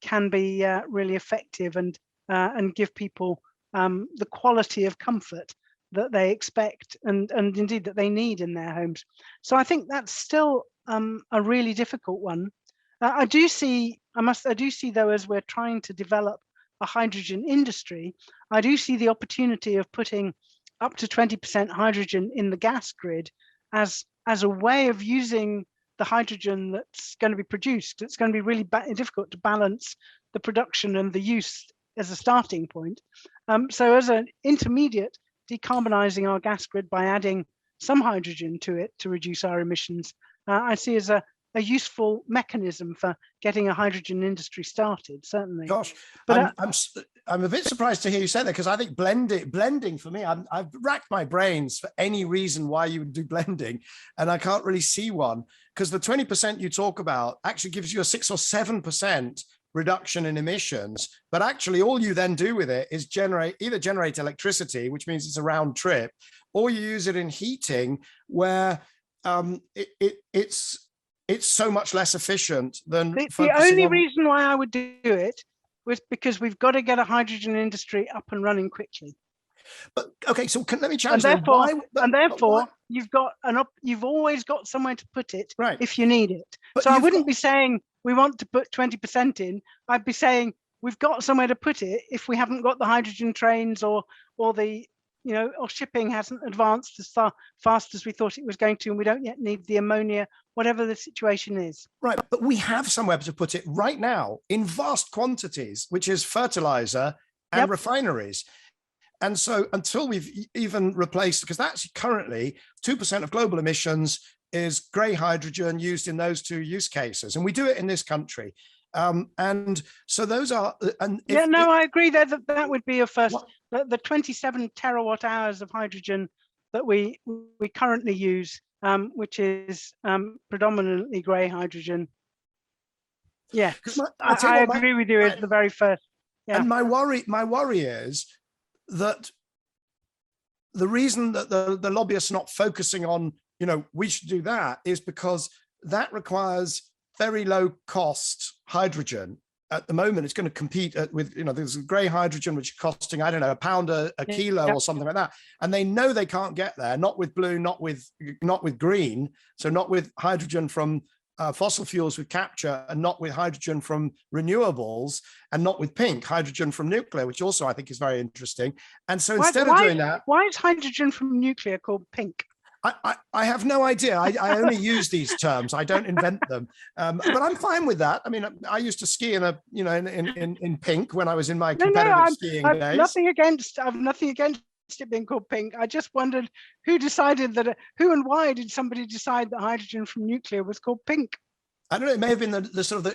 can be really effective and give people the quality of comfort that they expect and indeed that they need in their homes. So I think that's still a really difficult one. I do see though, as we're trying to develop a hydrogen industry, I do see the opportunity of putting up to 20% hydrogen in the gas grid as a way of using the hydrogen that's going to be produced. It's going to be really difficult to balance the production and the use as a starting point. So as an intermediate, decarbonising our gas grid by adding some hydrogen to it to reduce our emissions, I see as a useful mechanism for getting a hydrogen industry started, certainly. Gosh, but I'm a bit surprised to hear you say that, because I think blending for me, I've racked my brains for any reason why you would do blending, and I can't really see one, because the 20% you talk about actually gives you a 6 or 7% reduction in emissions, but actually all you then do with it is either generate electricity, which means it's a round trip, or you use it in heating, where it's so much less efficient than the only reason why I would do it was because we've got to get a hydrogen industry up and running quickly. But okay, so let me challenge and therefore you've always got somewhere to put it, right, if you need it. But so I wouldn't be saying we want to put 20% in. I'd be saying we've got somewhere to put it if we haven't got the hydrogen trains or the or shipping hasn't advanced as fast as we thought it was going to, and we don't yet need the ammonia, whatever the situation is. Right, but we have somewhere to put it right now in vast quantities, which is fertilizer and refineries. And so until we've even replaced, because that's currently 2% of global emissions is grey hydrogen used in those two use cases. And we do it in this country. And so those are, and I agree that would be a first. The 27 terawatt hours of hydrogen that we currently use, which is predominantly grey hydrogen. Yeah, I agree with you. It's the very first. Yeah. And my worry is that the reason that the lobbyists are not focusing on, we should do that, is because that requires very low cost hydrogen. At the moment, it's going to compete with, there's grey hydrogen, which is costing, I don't know, £1 a kilo or something like that. And they know they can't get there, not with blue, not with green. So not with hydrogen from fossil fuels with capture and not with hydrogen from renewables and not with pink, hydrogen from nuclear, which also I think is very interesting. And so instead of doing that— Why is hydrogen from nuclear called pink? I have no idea. I only use these terms. I don't invent them. But I'm fine with that. I mean, I used to ski in pink when I was in my competitive skiing days. I've nothing against it being called pink. I just wondered who decided that, who and why did somebody decide that hydrogen from nuclear was called pink? I don't know. It may have been the sort of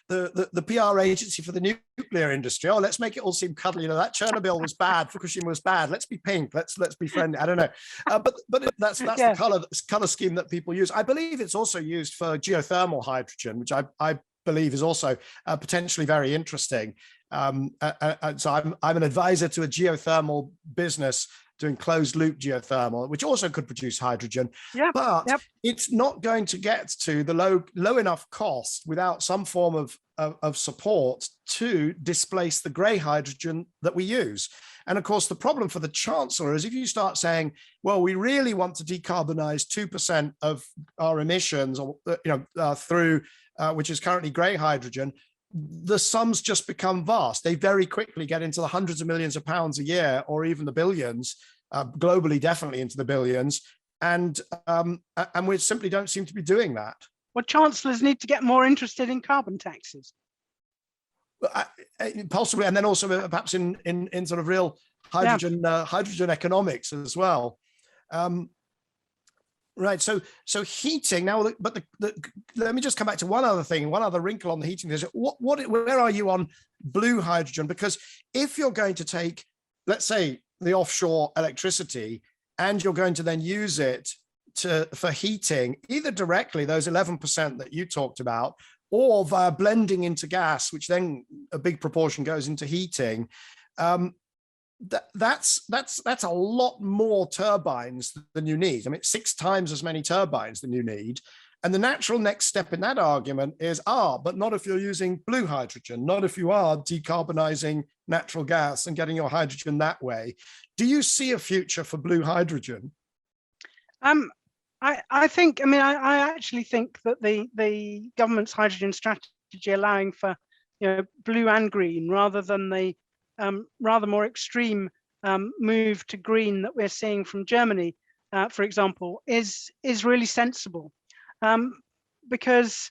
the PR agency for the nuclear industry. Oh, let's make it all seem cuddly. That Chernobyl was bad, Fukushima was bad. Let's be pink. Let's be friendly. I don't know. But that's yeah, the color scheme that people use. I believe it's also used for geothermal hydrogen, which I believe is also potentially very interesting. So I'm an advisor to a geothermal business doing closed loop geothermal, which also could produce hydrogen. Yeah, but it's not going to get to the low enough cost without some form of support to displace the grey hydrogen that we use. And of course, the problem for the Chancellor is if you start saying, well, we really want to decarbonize 2% of our emissions, or through which is currently grey hydrogen, the sums just become vast. They very quickly get into the hundreds of millions of pounds a year, or even the billions, globally, definitely into the billions. And we simply don't seem to be doing that. Well, chancellors need to get more interested in carbon taxes. Possibly, and then also perhaps in sort of real hydrogen hydrogen economics as well. Right. So heating now, but let me just come back to one other thing, one other wrinkle on the heating. Where are you on blue hydrogen? Because if you're going to take, let's say, the offshore electricity, and you're going to then use it for heating, either directly, those 11% that you talked about, or via blending into gas, which then a big proportion goes into heating. That's a lot more turbines than you need. I mean, 6 times as many turbines than you need. And the natural next step in that argument is, but not if you're using blue hydrogen, not if you are decarbonizing natural gas and getting your hydrogen that way. Do you see a future for blue hydrogen? I actually think that the government's hydrogen strategy allowing for blue and green rather than the rather more extreme move to green that we're seeing from Germany, for example, is really sensible. Because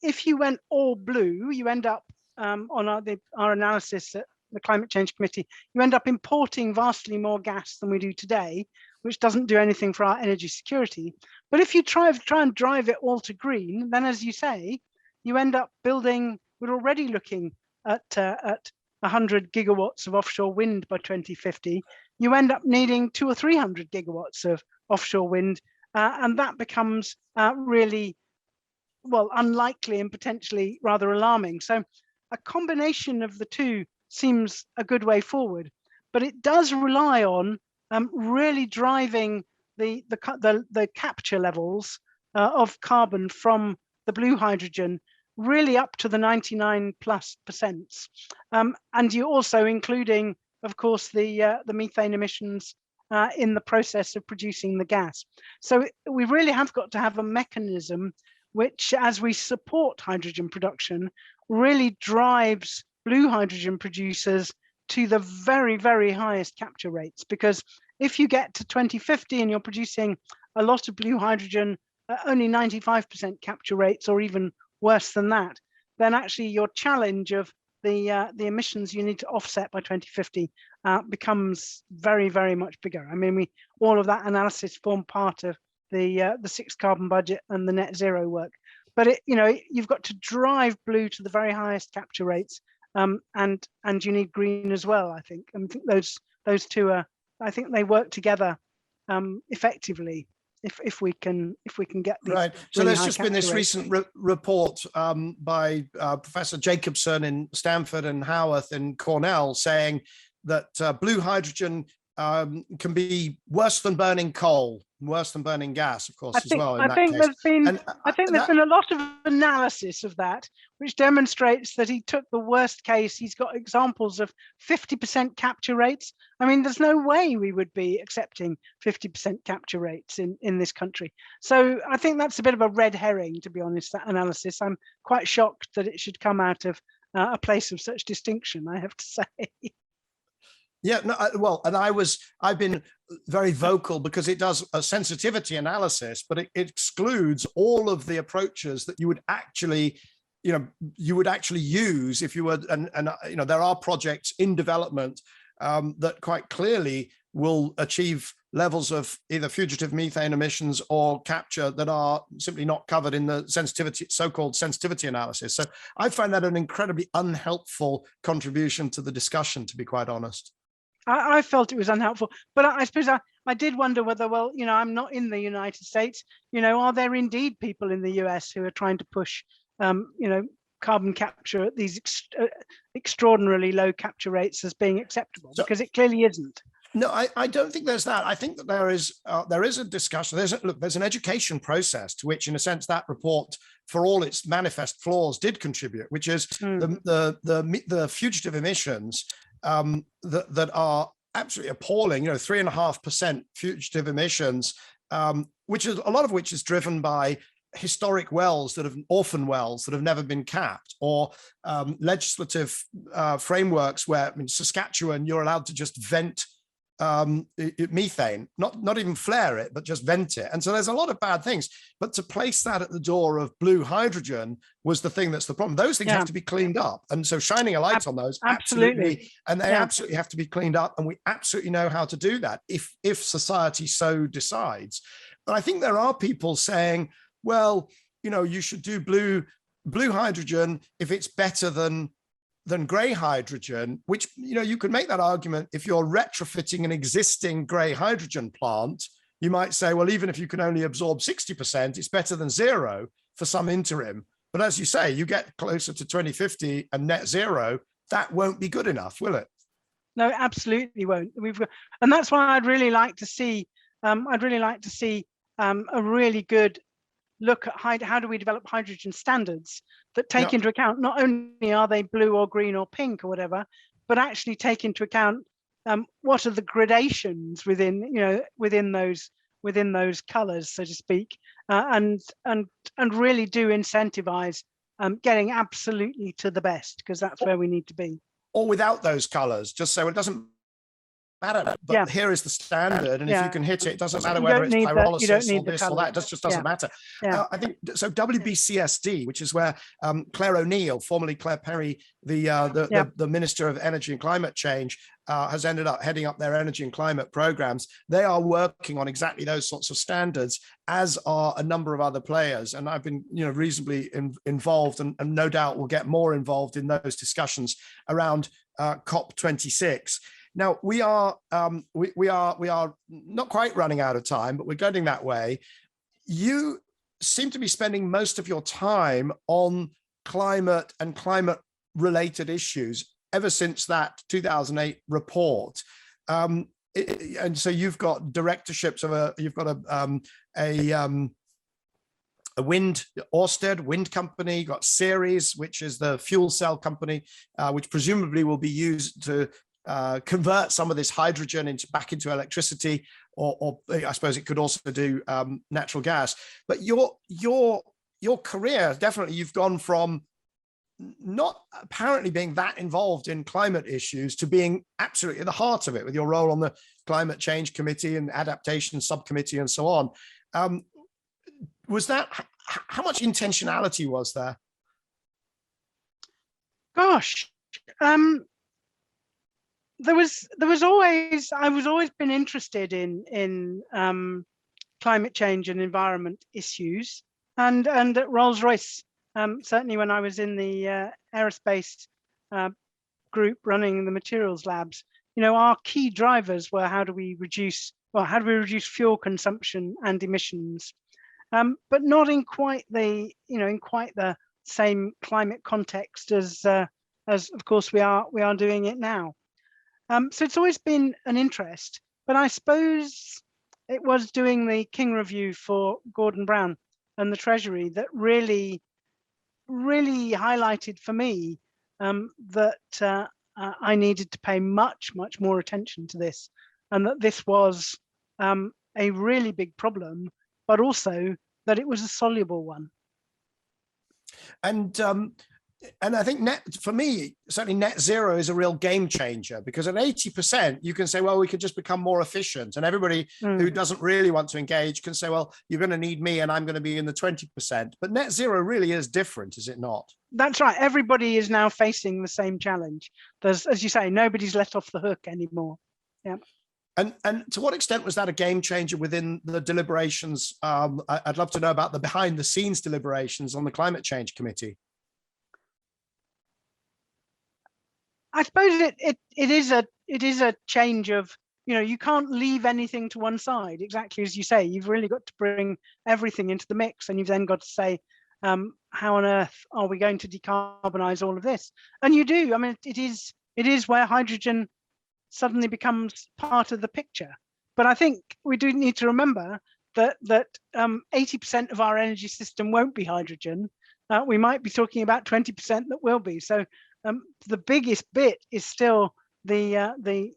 if you went all blue, you end up on our analysis at the Climate Change Committee, you end up importing vastly more gas than we do today, which doesn't do anything for our energy security. But if you try and drive it all to green, then as you say, you end up building, we're already looking at 100 gigawatts of offshore wind by 2050, you end up needing 200 or 300 gigawatts of offshore wind, and that becomes really, well, unlikely and potentially rather alarming. So a combination of the two seems a good way forward, but it does rely on really driving the capture levels of carbon from the blue hydrogen really up to the 99+%. And you're also including, of course, the methane emissions in the process of producing the gas. So we really have got to have a mechanism which, as we support hydrogen production, really drives blue hydrogen producers to the very, very highest capture rates. Because if you get to 2050 and you're producing a lot of blue hydrogen at only 95% capture rates, or even worse than that, then actually your challenge of the emissions you need to offset by 2050 becomes very, very much bigger. I mean, all of that analysis formed part of the 6th carbon budget and the net zero work. But you've got to drive blue to the very highest capture rates, and you need green as well. I think those two are, I think they work together effectively. If we can get these right. So there's just been this recent report by Professor Jacobson in Stanford and Howarth in Cornell saying that blue hydrogen can be worse than burning coal, worse than burning gas, of course, as well in that case. I think there's been a lot of analysis of that, which demonstrates that he took the worst case. He's got examples of 50% capture rates. I mean, there's no way we would be accepting 50% capture rates in this country. So I think that's a bit of a red herring, to be honest, that analysis. I'm quite shocked that it should come out of a place of such distinction, I have to say. Yeah, no, well, and I've been very vocal because it does a sensitivity analysis, but it excludes all of the approaches that you would actually use if you were, and there are projects in development that quite clearly will achieve levels of either fugitive methane emissions or capture that are simply not covered in the so-called sensitivity analysis. So I find that an incredibly unhelpful contribution to the discussion, to be quite honest. I felt it was unhelpful, but I suppose I did wonder whether, well, I'm not in the United States, are there indeed people in the US who are trying to push, carbon capture at these extraordinarily low capture rates as being acceptable? Because it clearly isn't. No, I don't think there's that. I think that there is a discussion. There's an education process to which, in a sense, that report, for all its manifest flaws, did contribute, which is the fugitive emissions that are absolutely appalling. 3.5% fugitive emissions, which is a lot of which is driven by historic orphan wells that have never been capped, or legislative frameworks where, in Saskatchewan, you're allowed to just vent methane, not even flare it, but just vent it. And so there's a lot of bad things, but to place that at the door of blue hydrogen was the thing that's the problem. Those things have to be cleaned up. And so shining a light on those, absolutely. And they absolutely have to be cleaned up. And we absolutely know how to do that if society so decides. But I think there are people saying, well, you should do blue hydrogen if it's better than gray hydrogen, which, you could make that argument if you're retrofitting an existing gray hydrogen plant. You might say, well, even if you can only absorb 60%, it's better than zero for some interim. But as you say, you get closer to 2050 and net zero, that won't be good enough, will it? No, it absolutely won't. And that's why I'd really like to see, a really good look at how do we develop hydrogen standards that take into account not only are they blue or green or pink or whatever, but actually take into account what are the gradations within those colors, so to speak, and really do incentivize getting absolutely to the best, because that's where we need to be. Or without those colors, just so it doesn't matter, but here is the standard, and if you can hit it, it doesn't matter whether it's pyrolysis or this or that. It just doesn't matter. I think so. WBCSD, which is where Claire O'Neill, formerly Claire Perry, the Minister of Energy and Climate Change, has ended up heading up their energy and climate programs. They are working on exactly those sorts of standards, as are a number of other players. And I've been, reasonably involved, and no doubt will get more involved in those discussions around COP26. Now we are not quite running out of time, but we're getting that way. You seem to be spending most of your time on climate and climate-related issues ever since that 2008 report, and so you've got directorships of a Ørsted wind company. You've got Ceres, which is the fuel cell company, which presumably will be used to convert some of this hydrogen back into electricity, or I suppose it could also do natural gas. But your career, definitely, you've gone from not apparently being that involved in climate issues to being absolutely at the heart of it, with your role on the Climate Change Committee and Adaptation Subcommittee and so on. Was that, how much intentionality was there? Gosh, I was always been interested in climate change and environment issues, and at Rolls-Royce, certainly when I was in the aerospace group running the materials labs, our key drivers were how do we reduce fuel consumption and emissions, but not in quite the same climate context as of course we are doing it now. So it's always been an interest, but I suppose it was doing the King Review for Gordon Brown and the Treasury that really highlighted for me that I needed to pay much more attention to this, and that this was a really big problem, but also that it was a soluble one. And I think for me, certainly net zero is a real game changer, because at 80%, you can say, well, we could just become more efficient. And everybody who doesn't really want to engage can say, well, you're going to need me and I'm going to be in the 20%. But net zero really is different, is it not? That's right. Everybody is now facing the same challenge. There's, as you say, nobody's let off the hook anymore. Yeah. And to what extent was that a game changer within the deliberations? I'd love to know about the behind the scenes deliberations on the Climate Change Committee. I suppose it is a change of, you can't leave anything to one side, exactly as you say. You've really got to bring everything into the mix, and you've then got to say, how on earth are we going to decarbonize all of this? And you do. I mean, it is where hydrogen suddenly becomes part of the picture. But I think we do need to remember that 80% of our energy system won't be hydrogen. We might be talking about 20% that will be. So the biggest bit is still the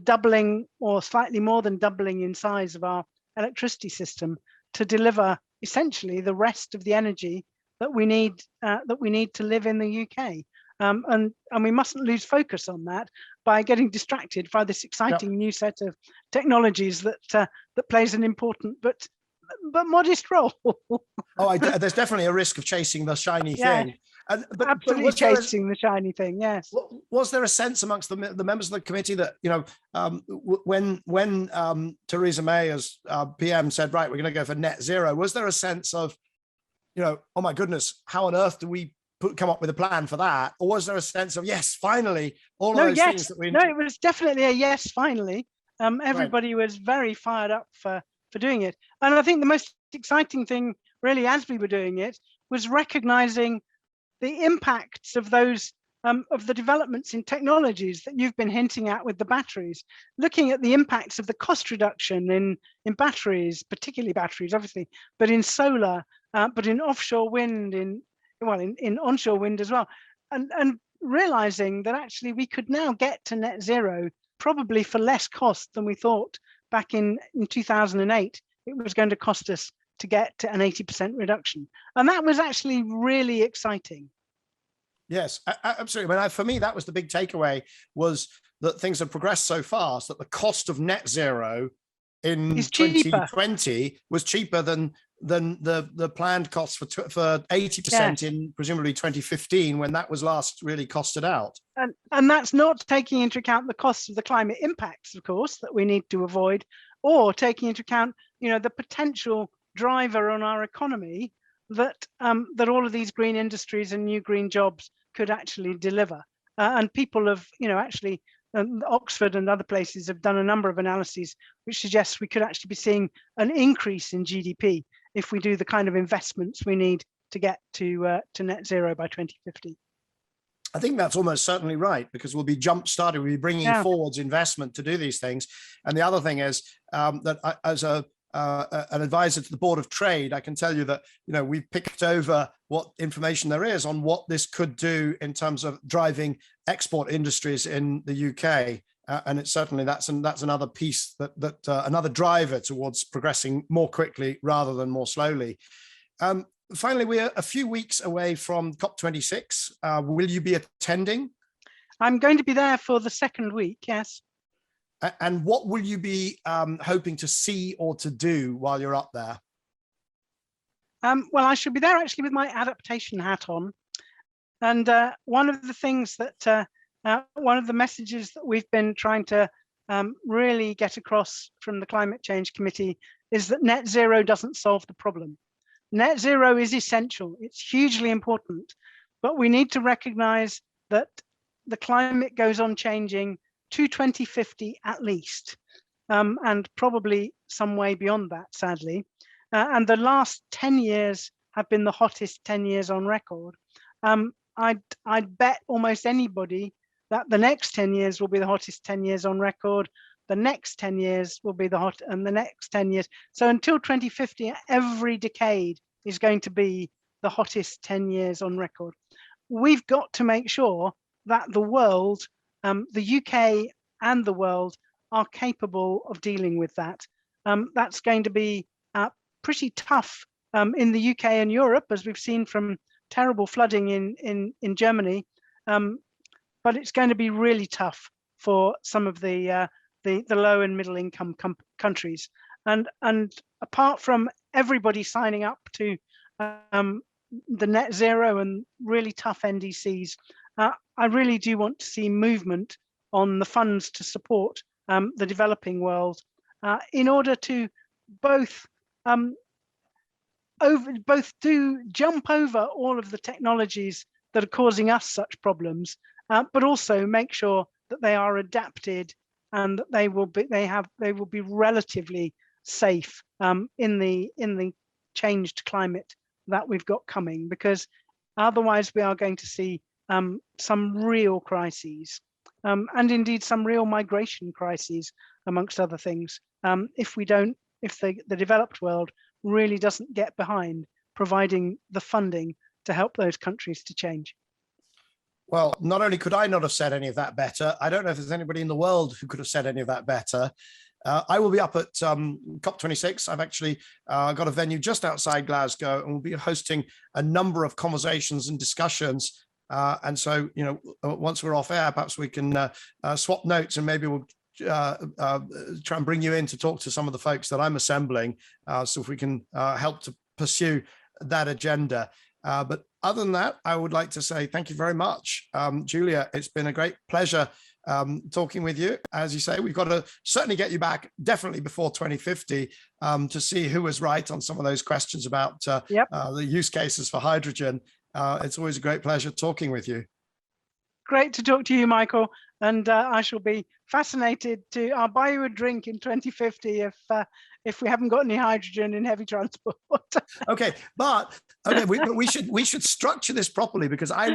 doubling, or slightly more than doubling, in size of our electricity system to deliver essentially the rest of the energy that we need to live in the UK. And we mustn't lose focus on that by getting distracted by this exciting new set of technologies that plays an important but modest role. There's definitely a risk of chasing the shiny thing. But absolutely chasing the shiny thing. Yes. Was there a sense amongst the members of the committee that, when Theresa May as PM said, right, we're going to go for net zero, was there a sense of, oh my goodness, how on earth do we come up with a plan for that? Or was there a sense of, yes, finally, all of those things that we... No, it was definitely a yes, finally. Everybody was very fired up for doing it. And I think the most exciting thing, really, as we were doing it, was recognizing the impacts of those of the developments in technologies that you've been hinting at with the batteries, looking at the impacts of the cost reduction in batteries, particularly batteries, obviously, but in solar, but in offshore wind, in onshore wind as well, and realizing that actually we could now get to net zero probably for less cost than we thought back in 2008 it was going to cost us to get to an 80% reduction. And that was actually really exciting. Yes, absolutely. I mean, for me, that was the big takeaway, was that things had progressed so fast that the cost of net zero in 2020 was cheaper than the planned costs for 80% in presumably 2015, when that was last really costed out. And that's not taking into account the costs of the climate impacts, of course, that we need to avoid, or taking into account, the potential driver on our economy that all of these green industries and new green jobs could actually deliver. And people have, actually, Oxford and other places have done a number of analyses which suggests we could actually be seeing an increase in GDP if we do the kind of investments we need to get to net zero by 2050. I think that's almost certainly right, because we'll be we'll be bringing forwards investment to do these things. And the other thing is that as an advisor to the Board of Trade, I can tell you that we've picked over what information there is on what this could do in terms of driving export industries in the UK, and it's certainly that's another piece that another driver towards progressing more quickly rather than more slowly. Finally, we're a few weeks away from COP26. Will you be attending? I'm going to be there for the second week. Yes. And what will you be hoping to see or to do while you're up there? Well, I should be there actually with my adaptation hat on. And one of the things that, one of the messages that we've been trying to really get across from the Climate Change Committee is that net zero doesn't solve the problem. Net zero is essential. It's hugely important, but we need to recognize that the climate goes on changing to 2050 at least, and probably some way beyond that, sadly. And the last 10 years have been the hottest 10 years on record. I'd bet almost anybody that the next 10 years will be the hottest 10 years on record. The next 10 years will be the hot, and the next 10 years. So until 2050, every decade is going to be the hottest 10 years on record. We've got to make sure that the world, the UK and the world, are capable of dealing with that. That's going to be pretty tough in the UK and Europe, as we've seen from terrible flooding in Germany. But it's going to be really tough for some of the low and middle income countries. And apart from everybody signing up to the net zero and really tough NDCs, I really do want to see movement on the funds to support the developing world in order to both jump over all of the technologies that are causing us such problems, but also make sure that they are adapted and that they will be relatively safe in the changed climate that we've got coming, because otherwise we are going to see some real crises, and indeed some real migration crises, amongst other things, if the developed world really doesn't get behind providing the funding to help those countries to change. Well, not only could I not have said any of that better, I don't know if there's anybody in the world who could have said any of that better. I will be up at COP26. I've actually got a venue just outside Glasgow, and we'll be hosting a number of conversations and discussions. And so, once we're off air, perhaps we can swap notes, and maybe we'll try and bring you in to talk to some of the folks that I'm assembling, so if we can help to pursue that agenda. But other than that, I would like to say thank you very much, Julia. It's been a great pleasure talking with you. As you say, we've got to certainly get you back definitely before 2050 to see who was right on some of those questions about the use cases for hydrogen. It's always a great pleasure talking with you. Great to talk to you, Michael. And I shall be fascinated to. I'll buy you a drink in 2050 if we haven't got any hydrogen in heavy transport. Okay, but we should structure this properly, because I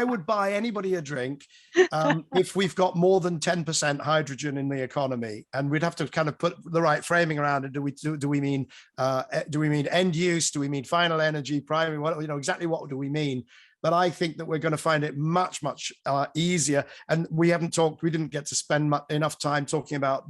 would buy anybody a drink if we've got more than 10% hydrogen in the economy, and we'd have to kind of put the right framing around it. Do we mean end use? Do we mean final energy, primary? Exactly what do we mean? But I think that we're going to find it much easier. And we didn't get to spend enough time talking about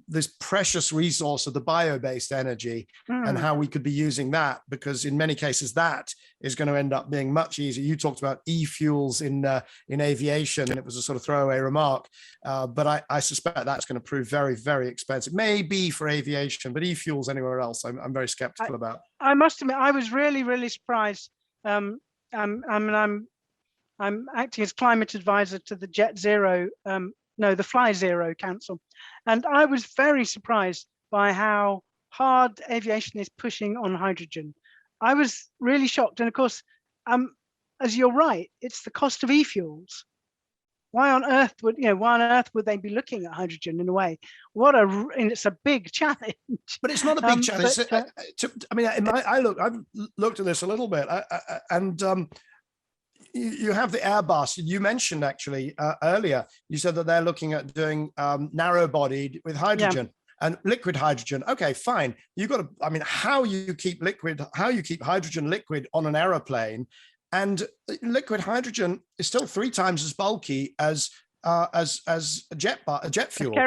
this precious resource of the bio-based energy and how we could be using that, because in many cases that is going to end up being much easier. You talked about e-fuels in aviation, and it was a sort of throwaway remark, but I suspect that's going to prove very, very expensive. Maybe for aviation, but e-fuels anywhere else, I'm very skeptical about. I must admit, I was really, really surprised. I'm acting as climate advisor to the the Fly Zero Council, and I was very surprised by how hard aviation is pushing on hydrogen. I was really shocked, and of course, as you're right, it's the cost of e-fuels. Why on earth would they be looking at hydrogen in a way? It's a big challenge. But it's not a big challenge. I've looked at this a little bit, and you have the Airbus. You mentioned actually earlier, you said that they're looking at doing narrow-bodied with hydrogen. And liquid hydrogen. Okay, fine. You've got to. How you keep hydrogen liquid on an aeroplane. And liquid hydrogen is still 3 times as bulky as jet fuel,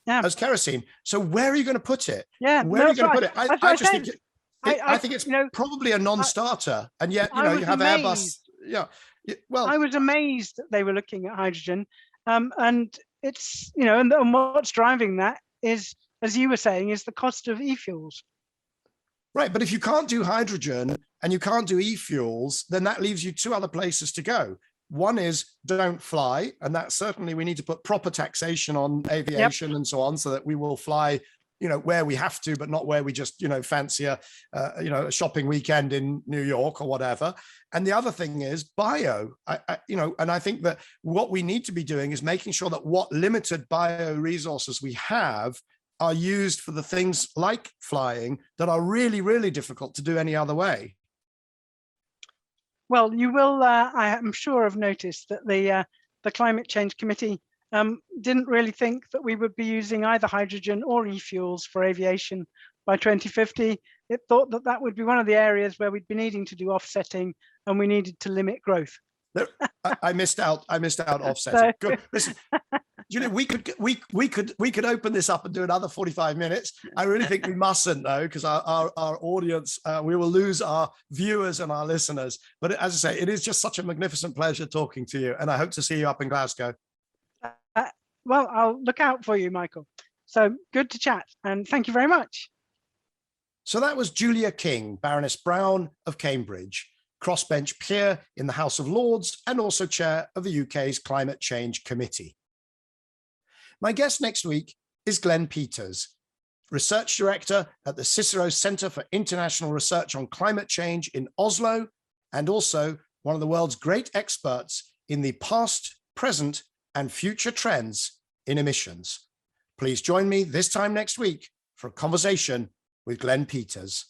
as kerosene. So where are you going to put it? Where are you going to put it? I think it's probably a non-starter, and yet you have Airbus. Yeah. Well, I was amazed that they were looking at hydrogen, and it's and what's driving that is, as you were saying, is the cost of e-fuels. Right, but if you can't do hydrogen and you can't do e-fuels, then that leaves you 2 other places to go. One is don't fly, and that certainly we need to put proper taxation on aviation and so on, so that we will fly, where we have to, but not where we just, fancy a shopping weekend in New York or whatever. And the other thing is bio, and I think that what we need to be doing is making sure that what limited bio resources we have are used for the things like flying that are really, really difficult to do any other way. Well, you will, I am sure, have noticed that the the Climate Change Committee didn't really think that we would be using either hydrogen or e-fuels for aviation by 2050. It thought that that would be one of the areas where we'd be needing to do offsetting and we needed to limit growth. I missed out offsetting. Good. Listen, Julia, we could open this up and do another 45 minutes. I really think we mustn't though, because our audience, we will lose our viewers and our listeners. But as I say, it is just such a magnificent pleasure talking to you, and I hope to see you up in Glasgow. Well, I'll look out for you, Michael. So good to chat, and thank you very much. So that was Julia King, Baroness Brown of Cambridge, crossbench peer in the House of Lords and also chair of the UK's Climate Change Committee. My guest next week is Glenn Peters, Research Director at the Cicero Centre for International Research on Climate Change in Oslo, and also one of the world's great experts in the past, present, and future trends in emissions. Please join me this time next week for a conversation with Glenn Peters.